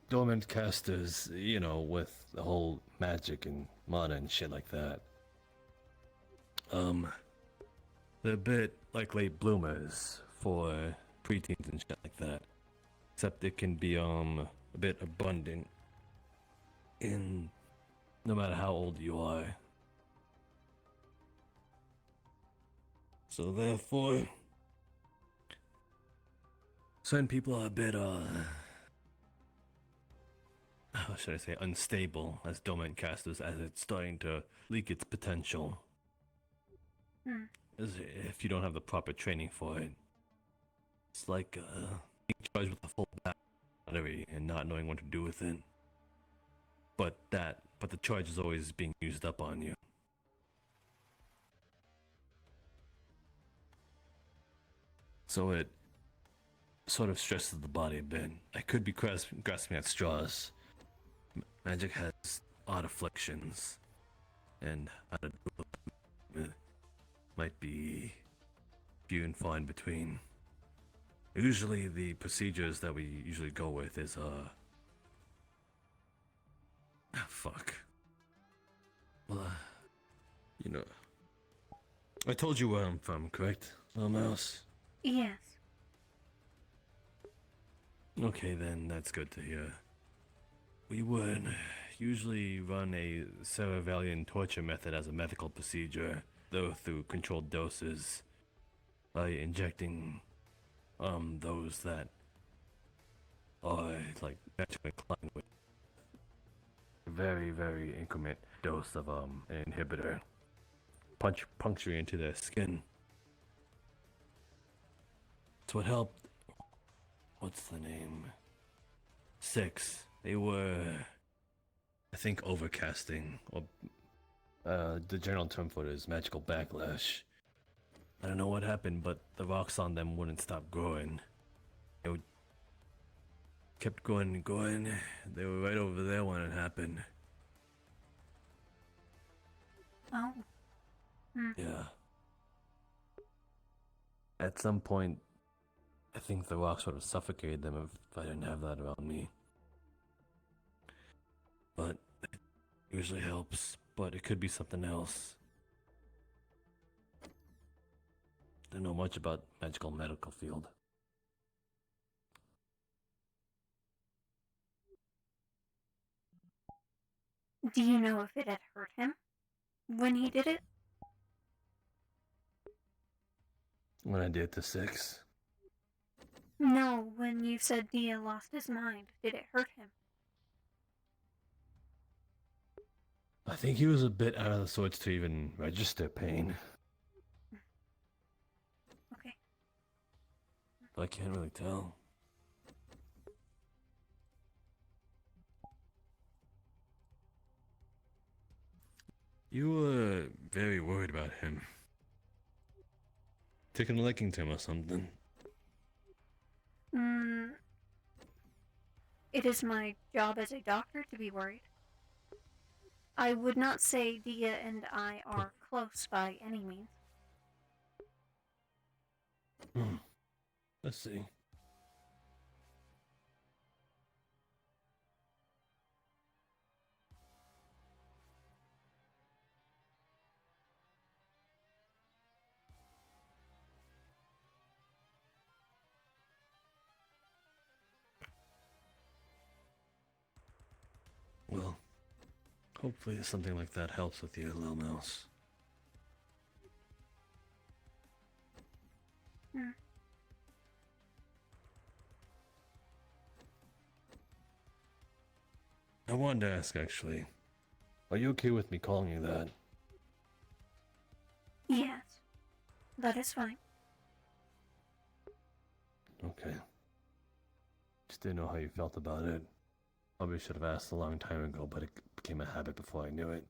Dormant casters, you know, with the whole magic and mana and shit like that. They're a bit like late bloomers for preteens and shit like that. Except it can be a bit abundant in no matter how old you are. So therefore, certain people are a bit how should I say, unstable as dormant casters as it's starting to leak its potential. As if you don't have the proper training for it. It's like being charged with a full battery and not knowing what to do with it. But the charge is always being used up on you. So it sort of stresses the body a bit. I could be grasping at straws. Magic has odd afflictions, and how to do it might be few and far in between. Usually the procedures that we usually go with is fuck. Well, you know, I told you where I'm from, correct, little mouse? Yes. Okay, then that's good to hear. We would usually run a Cerevellian torture method as a medical procedure, though through controlled doses, by injecting those that are like naturally inclined with a very, very increment dose of an inhibitor, puncturing into their skin. So it helped. What's the name? 6. They were, I think, overcasting, or the general term for it is magical backlash. I don't know what happened, but the rocks on them wouldn't stop growing. They kept going and going. They were right over there when it happened. Oh. Yeah. At some point, I think the rocks would have suffocated them if I didn't have that around me. But it usually helps, but it could be something else. Don't know much about medical field. Do you know if it had hurt him when he did it? When I did the 6. No, when you said Dia lost his mind, did it hurt him? I think he was a bit out of the sorts to even register pain. Okay. But I can't really tell. You were very worried about him. Taking a liking to him or something. It is my job as a doctor to be worried. I would not say Dia and I are close by any means. Let's see. Well, hopefully something like that helps with you, little mouse. I wanted to ask, actually. Are you okay with me calling you that? Yes, that is fine. Okay. Just didn't know how you felt about it. Probably should have asked a long time ago, but it became a habit before I knew it.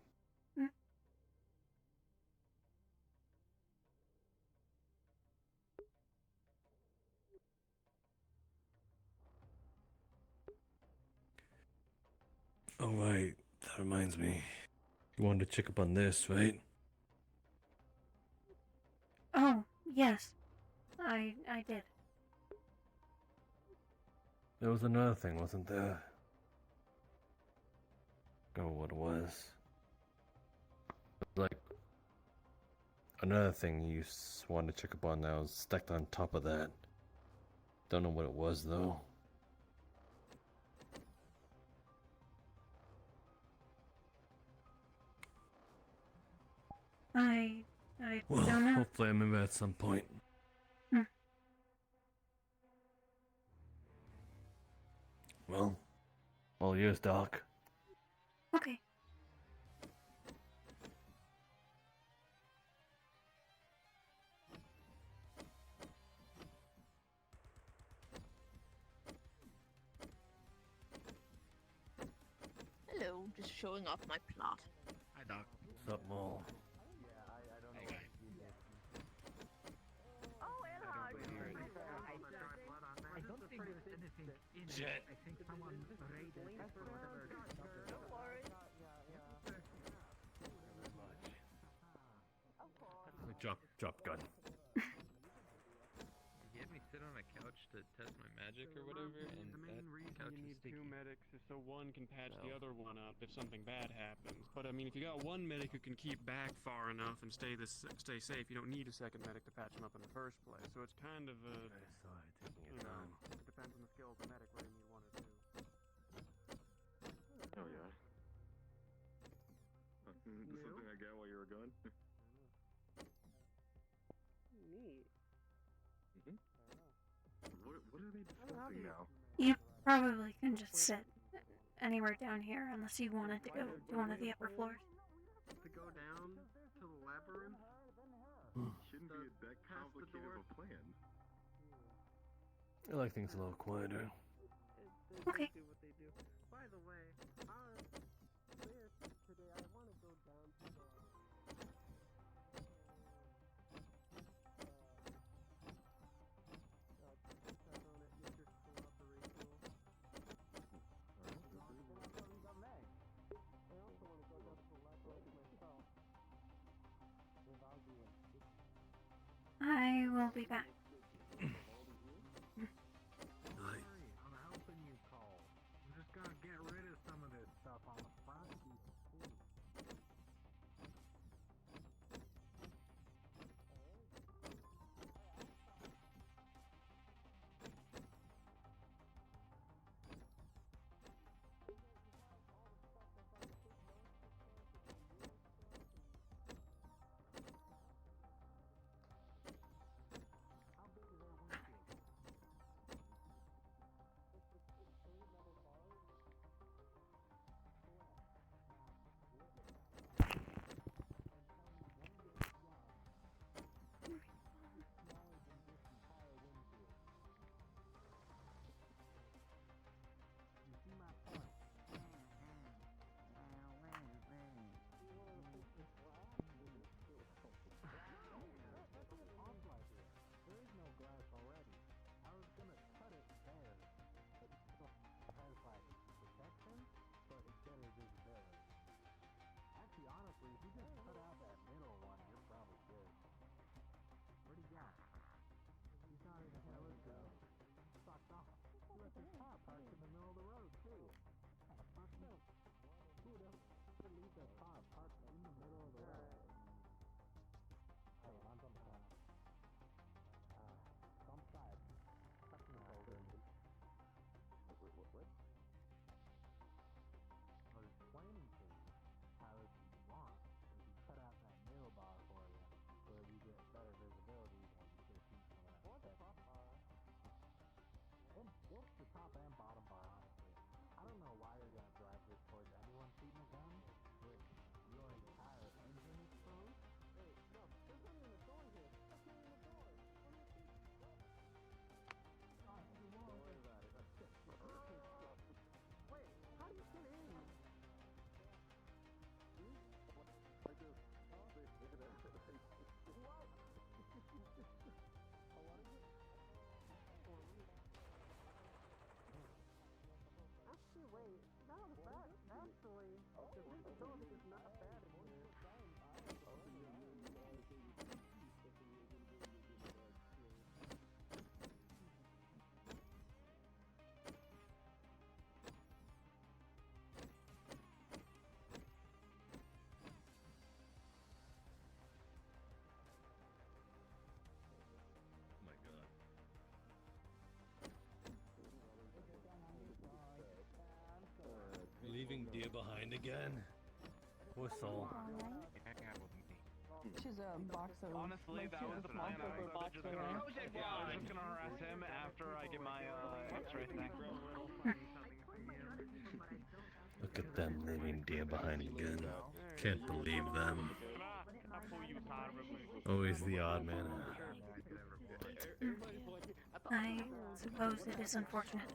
right, that reminds me. You wanted to check up on this, right? Oh, yes. I did. There was another thing, wasn't there? Oh, what it was. Like, another thing you wanted to check up on that was stacked on top of that. Don't know what it was, though. I Well, don't know. hopefully I remember at some point. Well, all yours, Doc. Okay. Hello, just showing off my plot. Hi, Doc. What's up, Mole? I don't think there's anything in Shit. it. I think someone raided it for whatever. Don't worry. Drop gun. He had me sit on a couch to test my magic or whatever, and The main that reason couch you was need sticky. two medics is so one can patch the other one up if something bad happens. But I mean, if you got one medic who can keep back far enough and stay safe, you don't need a second medic to patch them up in the first place. So it's kind of a. Sorry, taking You your know, time. it depends on the skill of the medic whether you need one or two. Oh yeah. Something I get while you were gone. Neat. What are they discussing now? You probably can just sit anywhere down here unless you wanted to go to one of the upper floors. To go down to the labyrinth? Shouldn't be that complicated of a plan. I like things a little quieter. Okay. Do what they do. By the way, today I want to go down to the. I will be back. I'm helping you, Cole. I'm just gonna get rid of some of this stuff on the front. Honestly, if you just cut out that middle one, you're probably good. Where'd he go? He's not even here. Let's go. Fucked off. He left his car parked in the middle of the road, too. Fuck no. Who would leave their car parked in the middle of the road? Hey, I'm on the side. Some side. Technical damage. What? I was explaining to you how if you want, if you cut out that middle bar for you, so that you get better visibility when you get heat from that. Or the top bar. And both the top and bottom bar, honestly. I don't know why you're gonna drive this towards anyone shooting a gun, but behind again? Poor soul. She's a boxer. Honestly, that was the plan. I was just gonna harass him after I get my X-ray thing. Look at them leaving deer behind again. Can't believe them. Always the odd man out. I suppose it is unfortunate.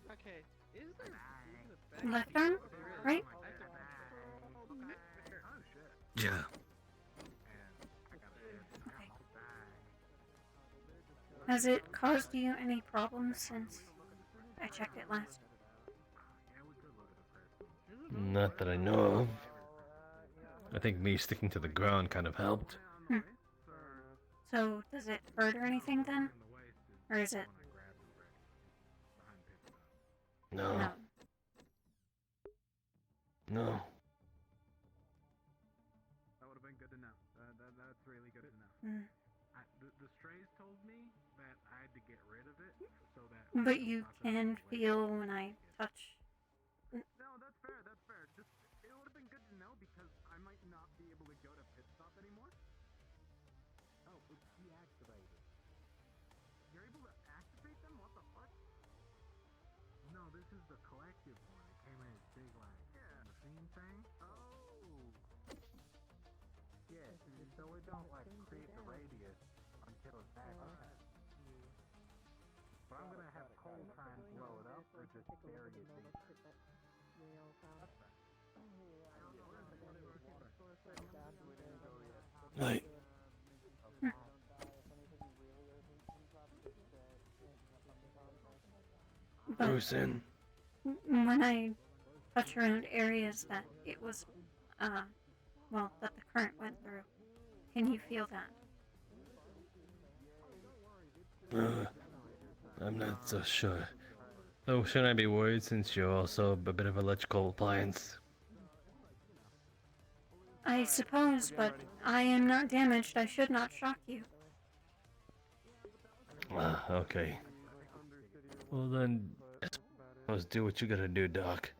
Okay, is there Left arm? Right? Yeah. Has it caused you any problems since I checked it last? Not that I know of. I think me sticking to the ground kind of helped. So, does it hurt or anything then? Or is it? No. No. No. That would have been good to know. That's really good to know. The strays told me that I had to get rid of it so that. But you can feel when I touch. No, that's fair. That's fair. Just it would have been good to know because I might not be able to go to pit stop anymore. Oh, it's deactivated. You're able to activate them? What the fuck? No, this is the collective one. It came in this big like machine thing. Oh. Yeah, so it don't like create the radius until it's activated. But I'm gonna have Cole try and blow it up or just bury it deeper. Right. Bruce in. When I touch around areas that it was, well, that the current went through, can you feel that? I'm not so sure. Though, shouldn't I be worried since you're also a bit of electrical appliance? I suppose, but I am not damaged. I should not shock you. Ah, okay. Well then, let's do what you gotta do, Doc.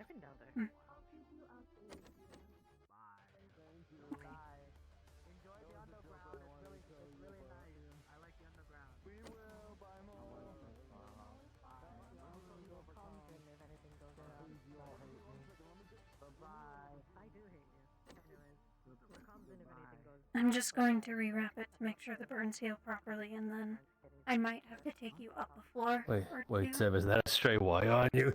I'm just going to rewrap it to make sure the burns heal properly, and then I might have to take you up a floor. Wait, Seb, is that a stray wire on you?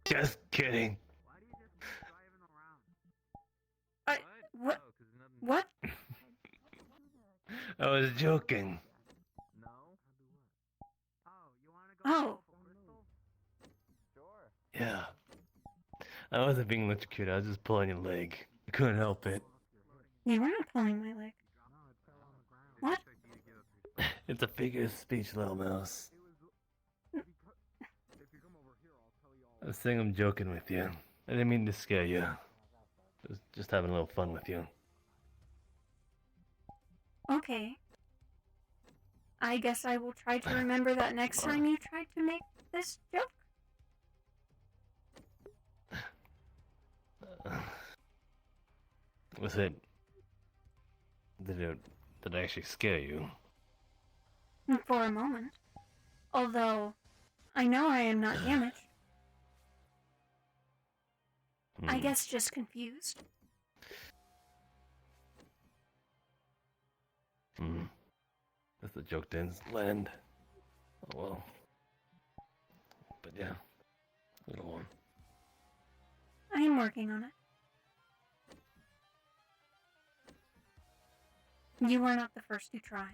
Just kidding. What? I was joking. Oh. Yeah. I wasn't being electrocuted, I was just pulling your leg. I couldn't help it. You were not pulling my leg. What? It's a figure of speech, little mouse. I was saying I'm joking with you. I didn't mean to scare you. Just having a little fun with you. Okay. I guess I will try to remember that next time you try to make this joke. Was it... Did it actually scare you? For a moment. Although, I know I am not damaged. I guess just confused. Guess the joke didn't land. Oh well. But yeah. Little one. I am working on it. You were not the first to try.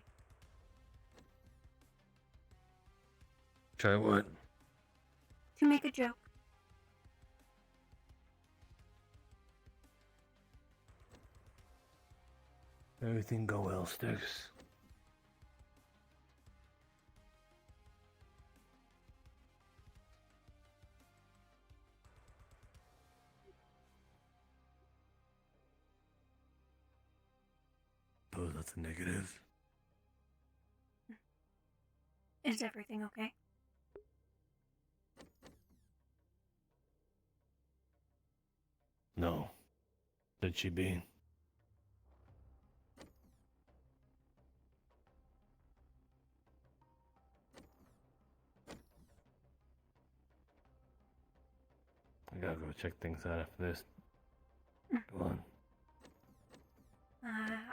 Try what? To make a joke. Everything go well, Sticks. That's a negative. Is everything okay? No. Should she be? I gotta go check things out after this. Go on.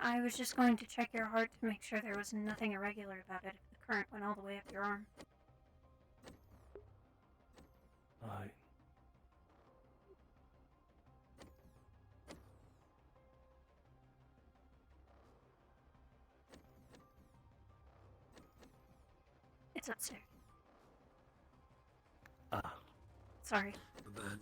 I was just going to check your heart to make sure there was nothing irregular about it if the current went all the way up your arm. Alright. It's upstairs. Ah. Sorry. My bad.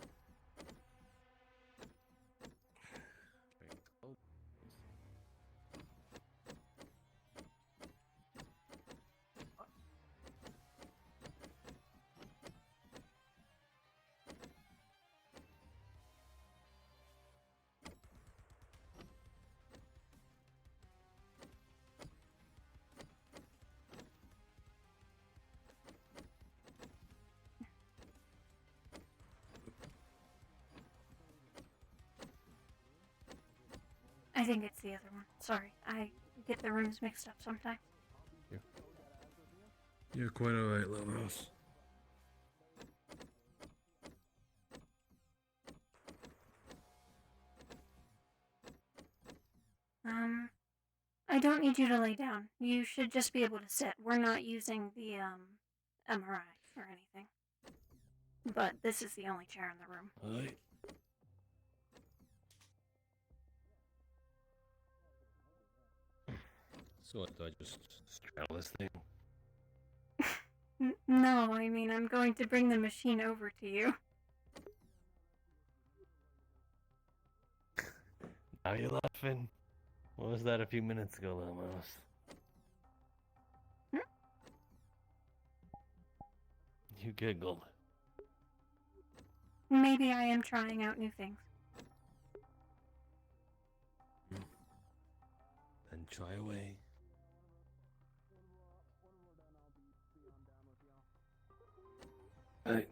I think it's the other one. Sorry, I get the rooms mixed up sometimes. You're quite alright, Lovers. I don't need you to lay down. You should just be able to sit. We're not using the, MRI or anything. But this is the only chair in the room. Alright. So do I just straddle this thing? No, I mean, I'm going to bring the machine over to you. Now you're laughing. What was that a few minutes ago, little mouse? You giggled. Maybe I am trying out new things. Then try away. Alright.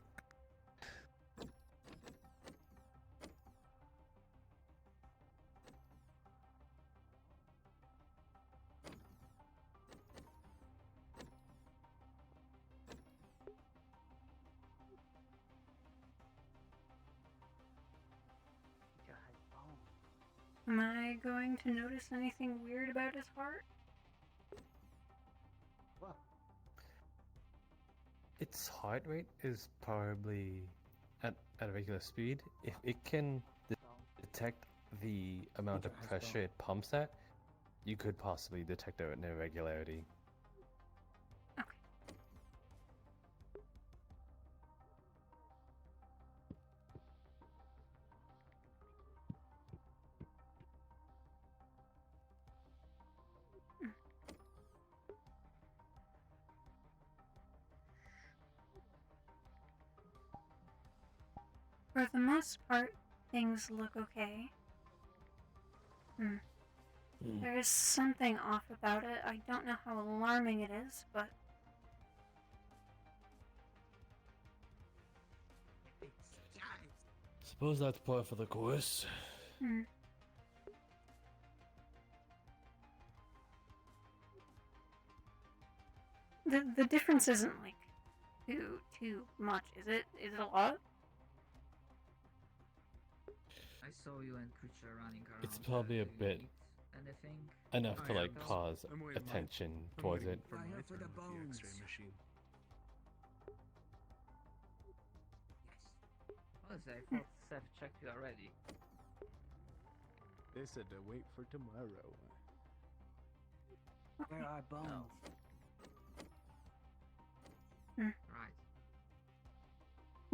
Am I going to notice anything weird about his heart? Its heart rate is probably at a regular speed. If it can detect the amount of pressure it pumps at, you could possibly detect an irregularity. For the most part, things look okay. There is something off about it. I don't know how alarming it is, but... Suppose that's par for the course. The difference isn't like too much, is it? Is it a lot? I saw you and Creature running around. It's probably a bit Anything? enough to like cause attention towards it. For my turn with the X-ray machine. What is that? I thought Seth checked it already. They said to wait for tomorrow. Where are bones? Right.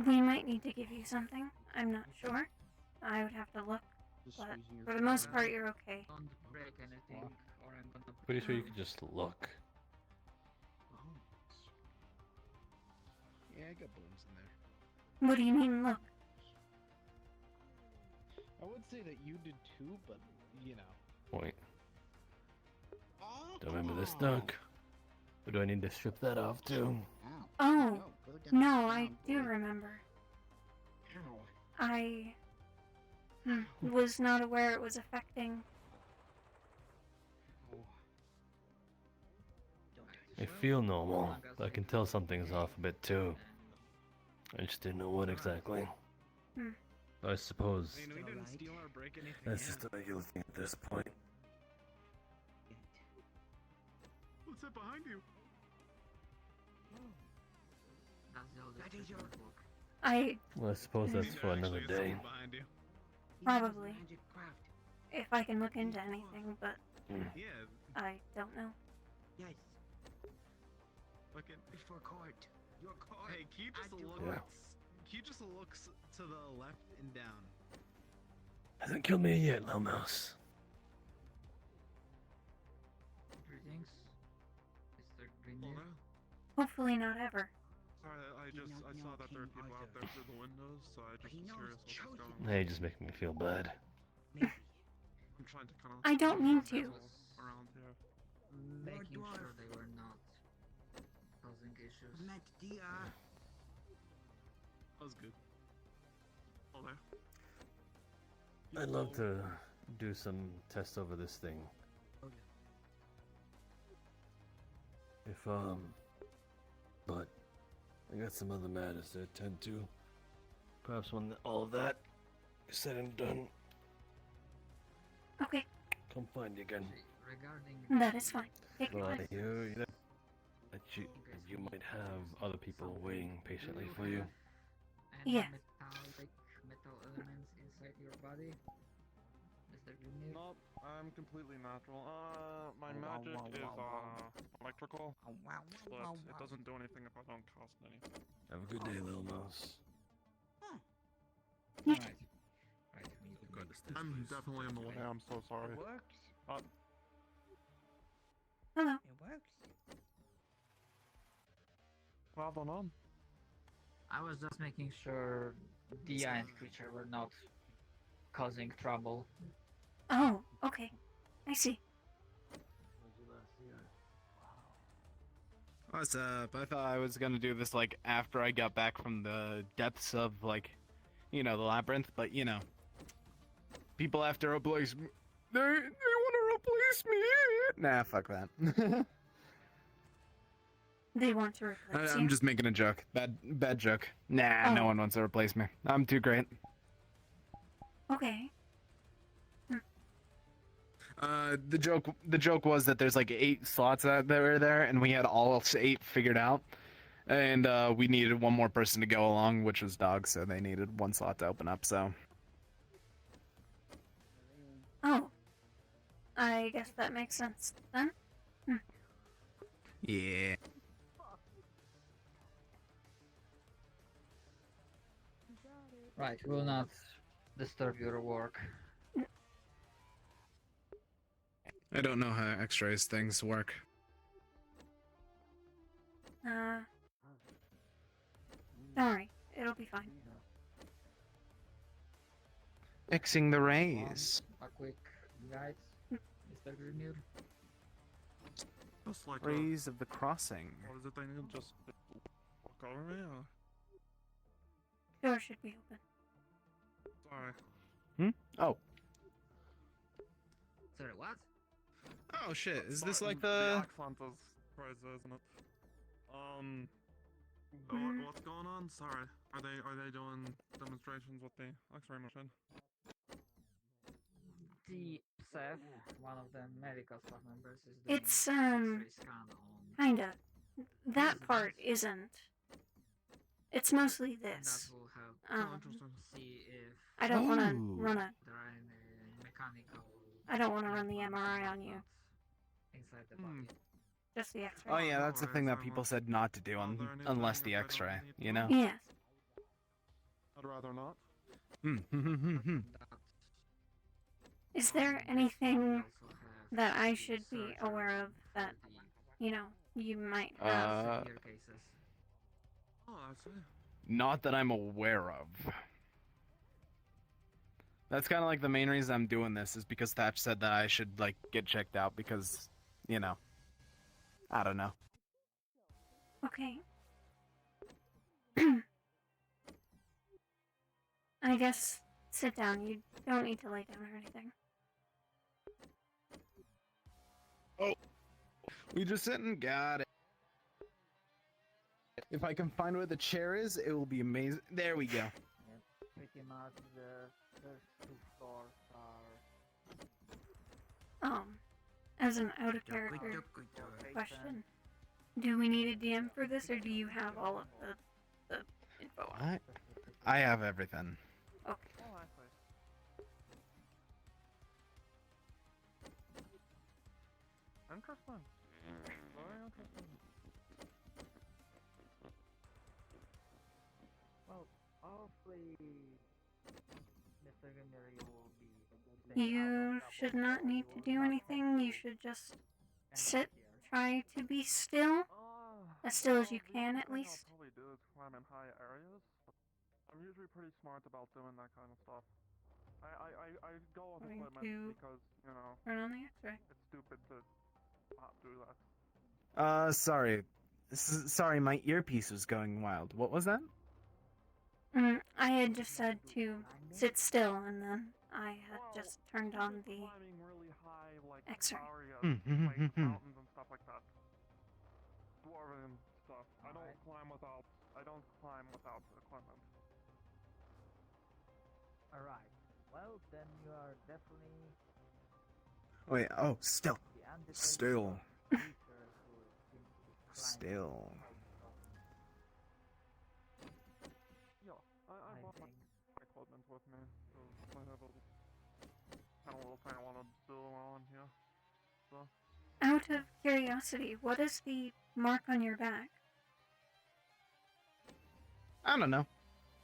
We might need to give you something. I'm not sure. I would have to look. But for the most part, you're okay. Don't break anything, or I'm gonna. Pretty sure you could just look. Yeah, I got bones in there. What do you mean, look? I would say that you did too, but you know. Point. Do I remember this, Doc? Or do I need to strip that off too? Oh, no, I do remember. I was not aware it was affecting. I feel normal, but I can tell something's off a bit too. I just didn't know what exactly. I suppose I mean, we didn't steal or break anything. that's just a regular thing at this point. What's that behind you? Well, I suppose that's for another day. Probably. If I can look into anything, but Yeah. I don't know. Yes. Fucking. Before court. Your court. Hey, can you just look? Yeah. Can you just look to the left and down? Hasn't killed me yet, little mouse. Greetings, Mr. Greenleaf. Hopefully not ever. Sorry, I saw that there were people out there through the windows, so I just was curious what was going on. Hey, just making me feel bad. I'm trying to kind of. I don't mean to. Around here. Making sure they were not causing issues. Met DR. That was good. Oh, there. I'd love to do some tests over this thing. If, but I got some other matters to attend to. Perhaps when all of that is said and done, Okay, come find you again. Regarding that is fine. Take your Well, I time. hear that you might have other people waiting patiently for you. any Yeah. metal elements inside your body, Mr. Greenleaf? Nope, I'm completely natural. My magic is electrical, but it doesn't do anything if I don't cast anything. Have a good day, little mouse. Right. Right. We Go to the stairs, I'm please. definitely in the way. I'm so sorry. It works. Hello. It works. Well done on. I was just making sure the giant creature were not causing trouble. Oh, okay. I see. What's up? I thought I was gonna do this like after I got back from the depths of like, the labyrinth, but people have to replace me. They want to replace me. Nah, fuck that. They want to replace you. I'm just making a joke. Bad joke. Nah, no Oh. one wants to replace me. I'm too great. Okay. The joke was that there's like 8 slots that were there, and we had all 8 figured out, and we needed one more person to go along, which was Dog, so they needed 1 slot to open up. So Oh. I guess that makes sense then. yeah. Right. Will not disturb your work. I don't know how X-rays things work. Don't worry. It'll be fine. Fixing the rays. A quick guide, Mr. Greenleaf. Just like Rays of the crossing. what is it they need? Just walk over me? Or? Door should be open. Sorry. Oh. Sorry, what? Oh shit! Is this Sorry, like the? accent is crazy, isn't it? What's going on? Sorry. Are they doing demonstrations with the X-ray machine? The Seth, one of the medical staff members, is doing It's X-ray scan on. kinda. That part isn't. It's mostly And this. that will help Interesting. see if I don't want to Ooh. run a. there are any mechanical. I don't want to run the MRI on you. Inside the body. Just the X-ray. Oh yeah, that's the thing that Alright, people said not to do Are there any unless thing the if I don't X-ray. need You to know. know? Yes. I'd rather not. Is there anything that I should be aware of that, you might have? Severe cases. Oh, I see. Not that I'm aware of. That's kind of like the main reason I'm doing this is because Thatch said that I should like get checked out because, I don't know. Okay. I guess sit down. You don't need to lay down or anything. Oh, we just sit and got it. If I can find where the chair is, it will be amazing. There we go. Yes, pretty much the first two floors are. As an out of character question, do we need a DM for this, or do you have all of the info on it? I have everything. Okay. Oh, I see. Interesting. Very interesting. Well, hopefully, Mr. Gunnery will be You should not need to do anything. You should just sit. Try to be still. As still as you can, at least. I'll probably do is climb in high areas. I'm usually pretty smart about doing that kind of stuff. I go with Going equipment to because, you know, turn on the X-ray. it's stupid to not do that. Sorry. Sorry, my earpiece was going wild. What was that? I had just said to sit still, and then I had just turned on the X-ray. Areas, like mountains and stuff like that. Dwarven stuff. I don't climb without equipment. Alright. Well, then you are definitely Wait, oh, still. the undeterred Still. creature who seems to be climbing Still. Yeah, I brought my equipment with me, so I have a kind of little thing I want to do while I'm here. So. Out of curiosity, what is the mark on your back? I don't know.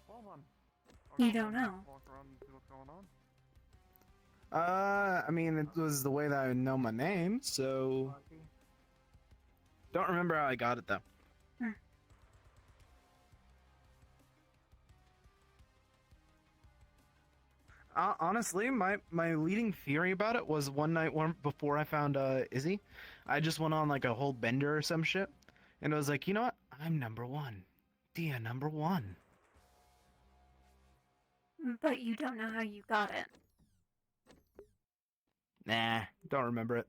Well then. You don't know. Walk around and see what's going on. I mean, it was the way that I know my name, so... Don't remember how I got it, though. Honestly, my leading theory about it was one night before I found Izzy, I just went on like a whole bender or some shit, and I was like, you know what? I'm number one. Dia number one. But you don't know how you got it. Nah, don't remember it.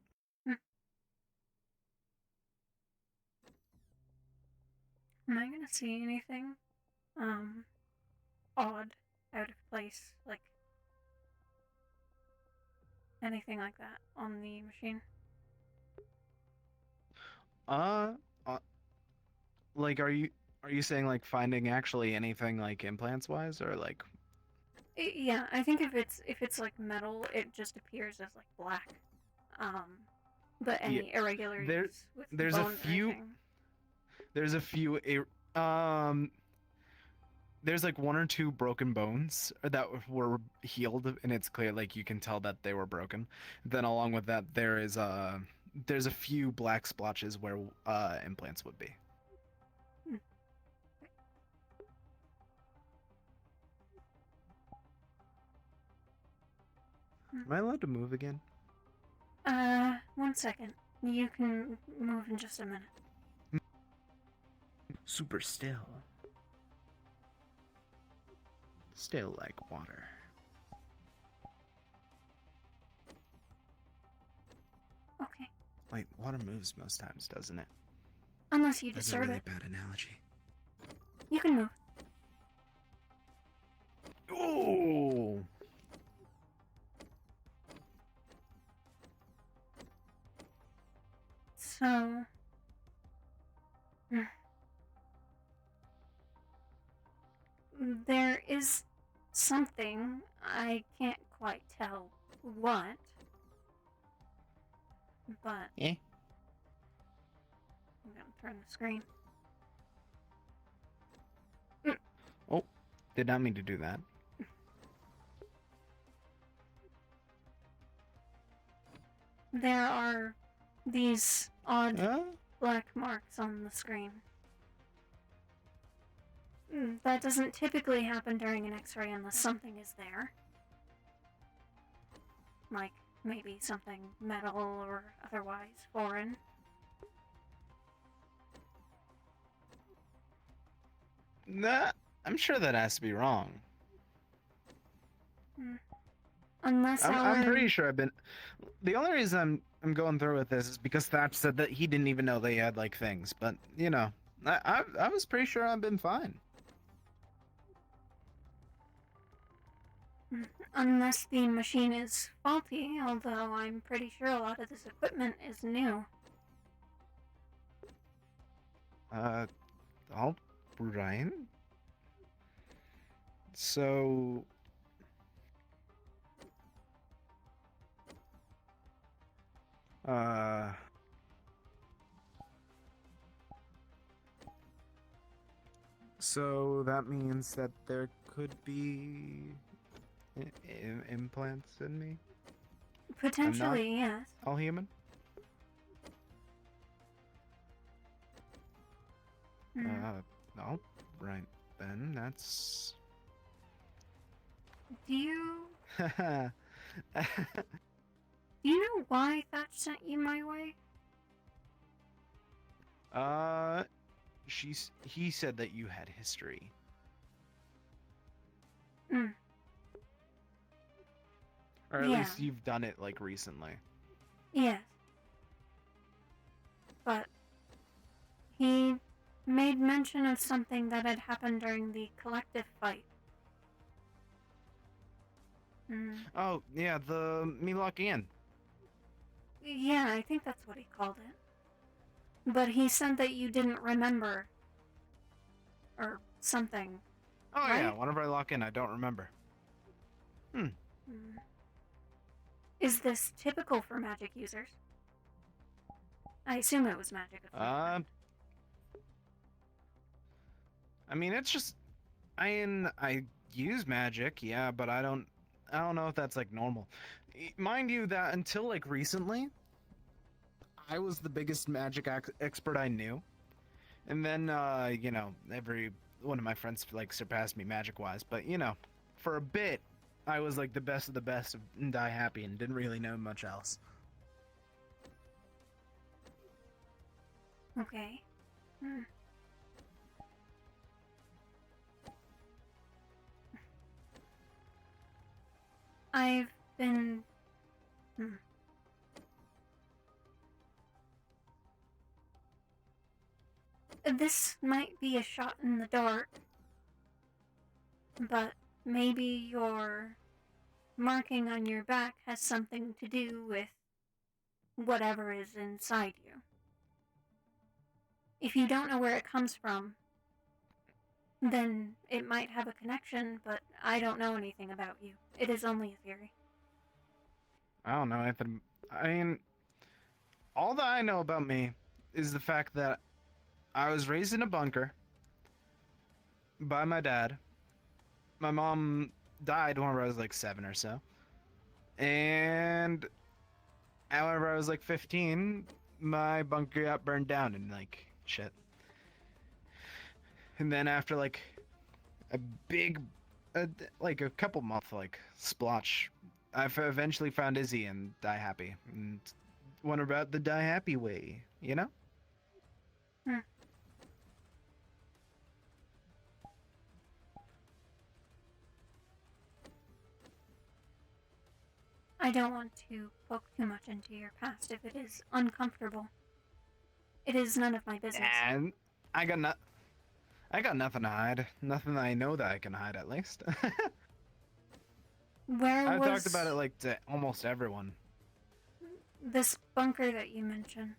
Am I gonna see anything, odd, out of place, like anything like that on the machine? Like, are you saying like finding actually anything like implants wise, or like? Yeah, I think if it's like metal, it just appears as like black. But any irregularities with there's bone a or few. anything. There's a few. There's like one or two broken bones that were healed, and it's clear, like you can tell that they were broken. Then along with that, there's a few black splotches where implants would be. Am I allowed to move again? 1 second. You can move in just a minute. Super still. Still like water. Okay. Wait, water moves most times, doesn't it? Unless you That's disturb a really it. bad analogy. You can move. Oh! So... There is something, I can't quite tell what, but... Eh? I'm gonna turn the screen. Oh, did not mean to do that. There are these odd black marks on the screen. That doesn't typically happen during an X-ray unless something is there. Like, maybe something metal or otherwise foreign. Nah, I'm sure that has to be wrong. Unless I'm pretty sure I've been. The only reason I'm going through with this is because Thatch said that he didn't even know they had like things. But you know, I was pretty sure I've been fine. Unless the machine is faulty, although I'm pretty sure a lot of this equipment is new. All right. So. So that means that there could be implants in me? Potentially, yes. All human? All right then. That's. Do you know why Thatch sent you my way? He said that you had history. Or at least you've done it like recently. Yes. But he made mention of something that had happened during the collective fight. Oh, yeah, the Milakian. Yeah, I think that's what he called it. But he said that you didn't remember. Or something. Oh, right? yeah, whenever I lock in, I don't remember. Is this typical for magic users? I assume it was magic. I mean, it's just, I use magic, yeah, but I don't know if that's like normal. Mind you that until like recently, I was the biggest magic expert I knew. And then, you know, every one of my friends like surpassed me magic-wise. But, you know, for a bit, I was like the best of the best and die happy and didn't really know much else. Okay. I've been... This might be a shot in the dark, but maybe your marking on your back has something to do with whatever is inside you. If you don't know where it comes from, then it might have a connection, but I don't know anything about you. It is only a theory. I don't know, Anthony. I mean, all that I know about me is the fact that I was raised in a bunker by my dad. My mom died whenever I was like 7 or so. And whenever I was like 15, my bunker got burned down and like shit. And then after like a big, like a couple month like splotch, I eventually found Izzy and Die Happy and went about the Die Happy way, you know? I don't want to poke too much into your past if it is uncomfortable. It is none of my business. And I got nothing to hide. Nothing that I know that I can hide, at least. I've talked about it like to almost everyone. This bunker that you mentioned?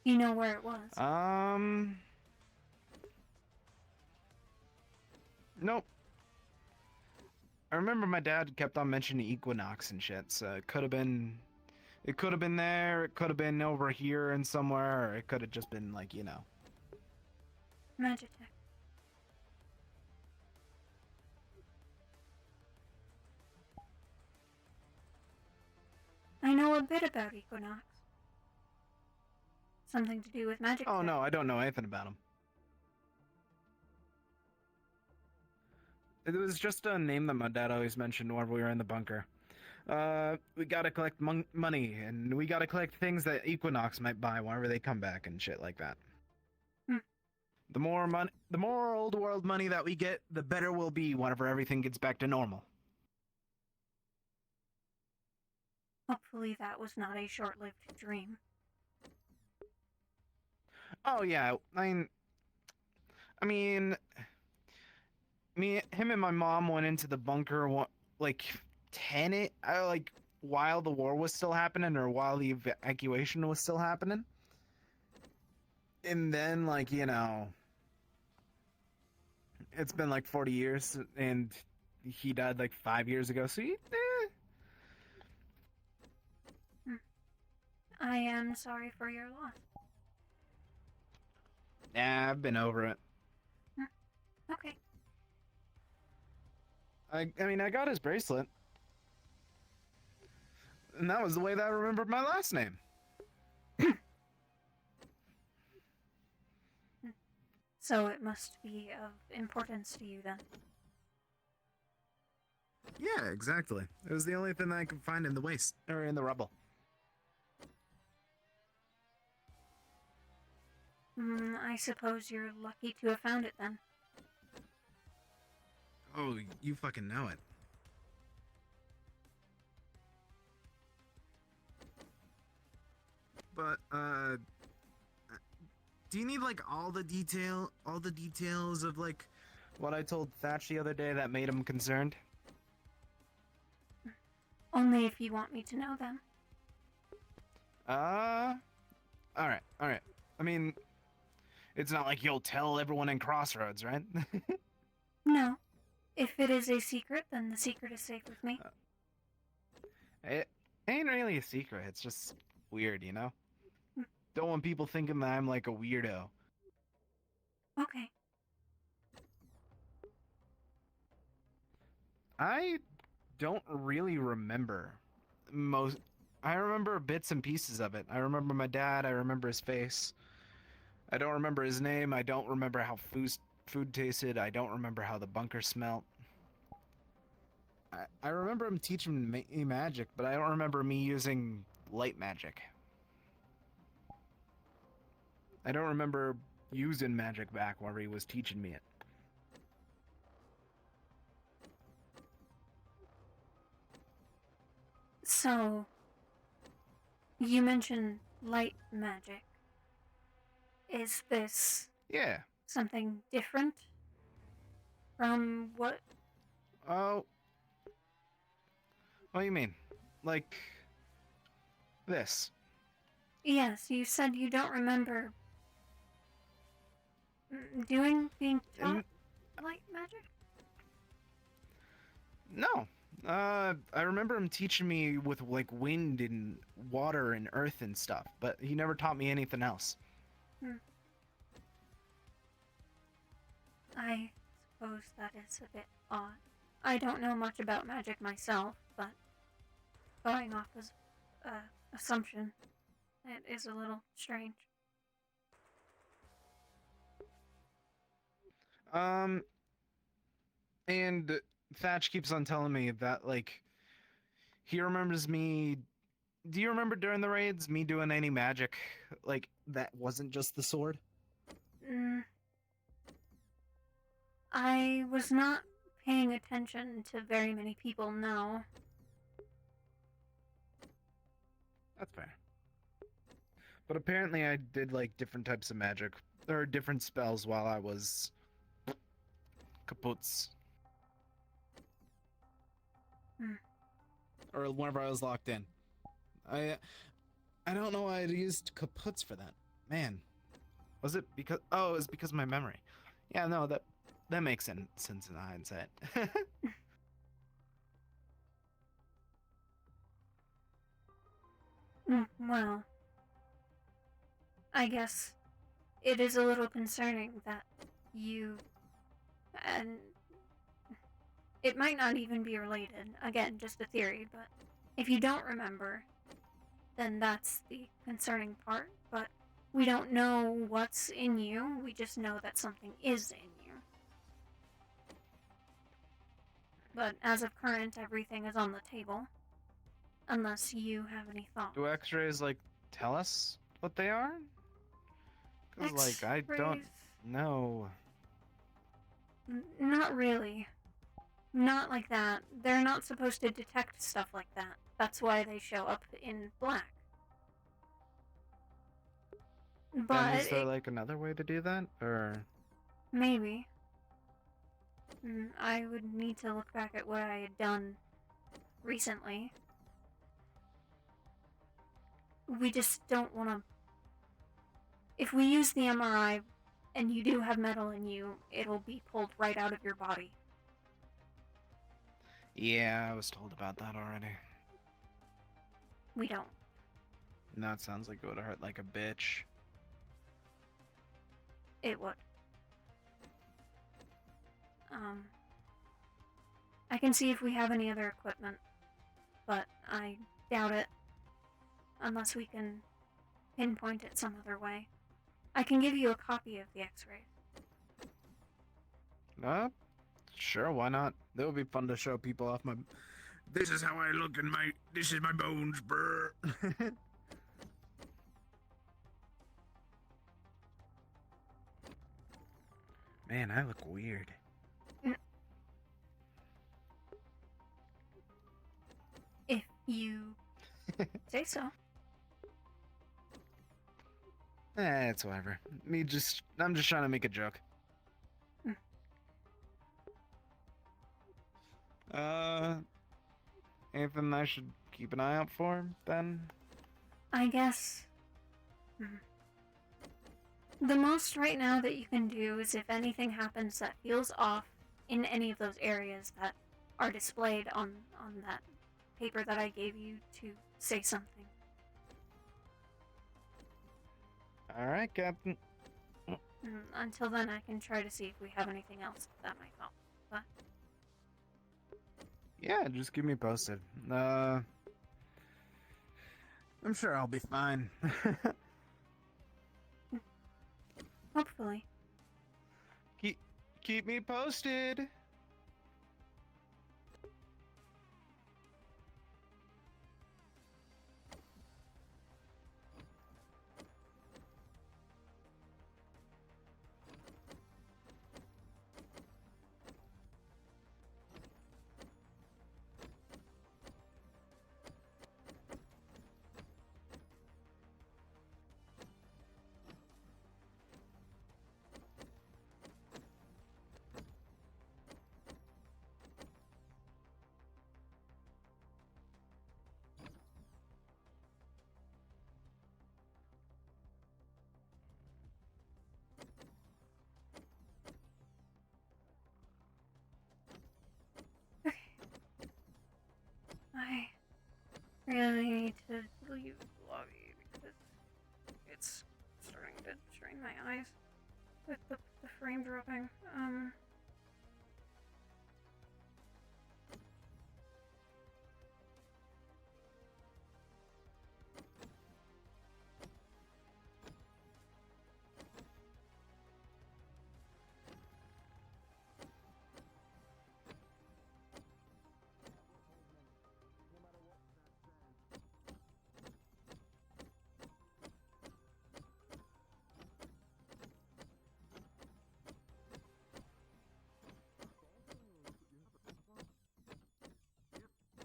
You know where it was? Nope. I remember my dad kept on mentioning Equinox and shit, so it could have been there, it could have been over here and somewhere, or it could have just been like, you know. Magitech. I know a bit about Equinox. Something to do with magic. Oh no, I don't know anything about him. It was just a name that my dad always mentioned whenever we were in the bunker. We gotta collect money, and we gotta collect things that Equinox might buy whenever they come back and shit like that. The more old world money that we get, the better we'll be whenever everything gets back to normal. Hopefully that was not a short-lived dream. Oh yeah, him and my mom went into the bunker like while the war was still happening or while the evacuation was still happening. And then it's been like 40 years and he died like 5 years ago. So I am sorry for your loss. Nah, I've been over it. Okay. I got his bracelet. And that was the way that I remembered my last name. So it must be of importance to you then. Yeah, exactly. It was the only thing that I could find in the waste, or in the rubble. I suppose you're lucky to have found it then. Oh, you fucking know it. But, do you need, like, all the details of, like, what I told Thatch the other day that made him concerned? Only if you want me to know them. Alright. I mean, it's not like you'll tell everyone in Crossroads, right? No. If it is a secret, then the secret is safe with me. It ain't really a secret, it's just weird, you know? Don't want people thinking that I'm like a weirdo. Okay. I don't really remember I remember bits and pieces of it. I remember my dad, I remember his face. I don't remember his name, I don't remember how food tasted, I don't remember how the bunker smelt. I remember him teaching me magic, but I don't remember me using light magic. I don't remember using magic back whenever he was teaching me it. So, you mentioned light magic. Is this... Yeah. something different from what... Oh. What do you mean? Like... this? Yes, you said you don't remember... being taught light magic? No. I remember him teaching me with, like, wind and water and earth and stuff, but he never taught me anything else. I suppose that is a bit odd. I don't know much about magic myself, but going off as assumption, it is a little strange. And Thatch keeps on telling me that, like, he remembers me... Do you remember during the raids, me doing any magic, like, that wasn't just the sword? I was not paying attention to very many people, no. That's fair. But apparently I did, like, different types of magic, or different spells while I was... kaputs. Or whenever I was locked in. I don't know why I used kaputs for that. Man. Was it because... Oh, it was because of my memory. Yeah, no, that makes sense in hindsight. Well... I guess it is a little concerning that you... and... it might not even be related. Again, just a theory, but if you don't remember, then that's the concerning part. But we don't know what's in you, we just know that something is in you. But as of current, everything is on the table. Unless you have any thoughts. Do x-rays, like, tell us what they are? Because, like, I don't... No. Not really. Not like that. They're not supposed to detect stuff like that. That's why they show up in black. Then But is there like another way to do that, or? maybe. I would need to look back at what I had done recently. We just don't want to... If we use the MRI and you do have metal in you, it'll be pulled right out of your body. Yeah, I was told about that already. We don't. And that sounds like it would hurt like a bitch. It would. I can see if we have any other equipment, but I doubt it. Unless we can pinpoint it some other way. I can give you a copy of the x-rays. Sure, why not? That would be fun to show people off my... This is how I look in my... This is my bones, brr. Man, I look weird. If you say so. It's whatever. I'm just trying to make a joke. Anything I should keep an eye out for, then? I guess... The most right now that you can do is if anything happens that feels off in any of those areas that are displayed on that paper that I gave you, to say something. Alright, Captain. Until then, I can try to see if we have anything else that might help. But Yeah, just keep me posted. I'm sure I'll be fine. hopefully. Keep me posted. I really need to leave the lobby because it's starting to strain my eyes with the frame dropping.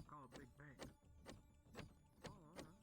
Called Big Bang. Oh, alright.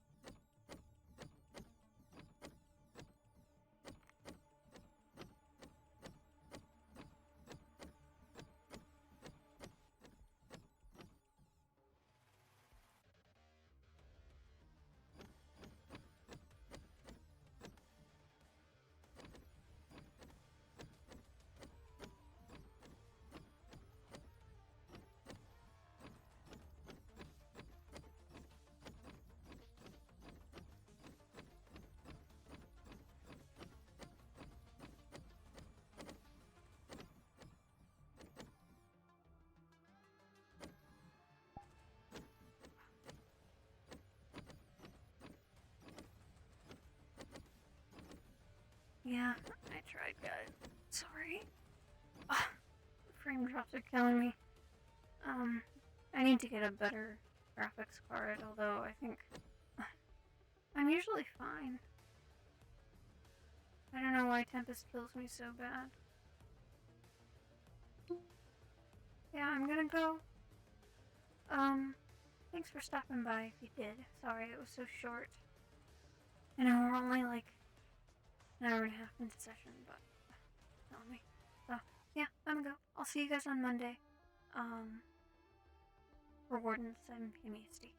Yeah, I tried, guys. Sorry. The frame drops are killing me. I need to get a better graphics card, although I think I'm usually fine. I don't know why Tempest kills me so bad. Yeah, I'm gonna go. Thanks for stopping by if you did. Sorry it was so short. I know we're only like an hour and a half into session, but tell me. So, yeah, I'm gonna go. I'll see you guys on Monday. For Warden 7 p.m. EST.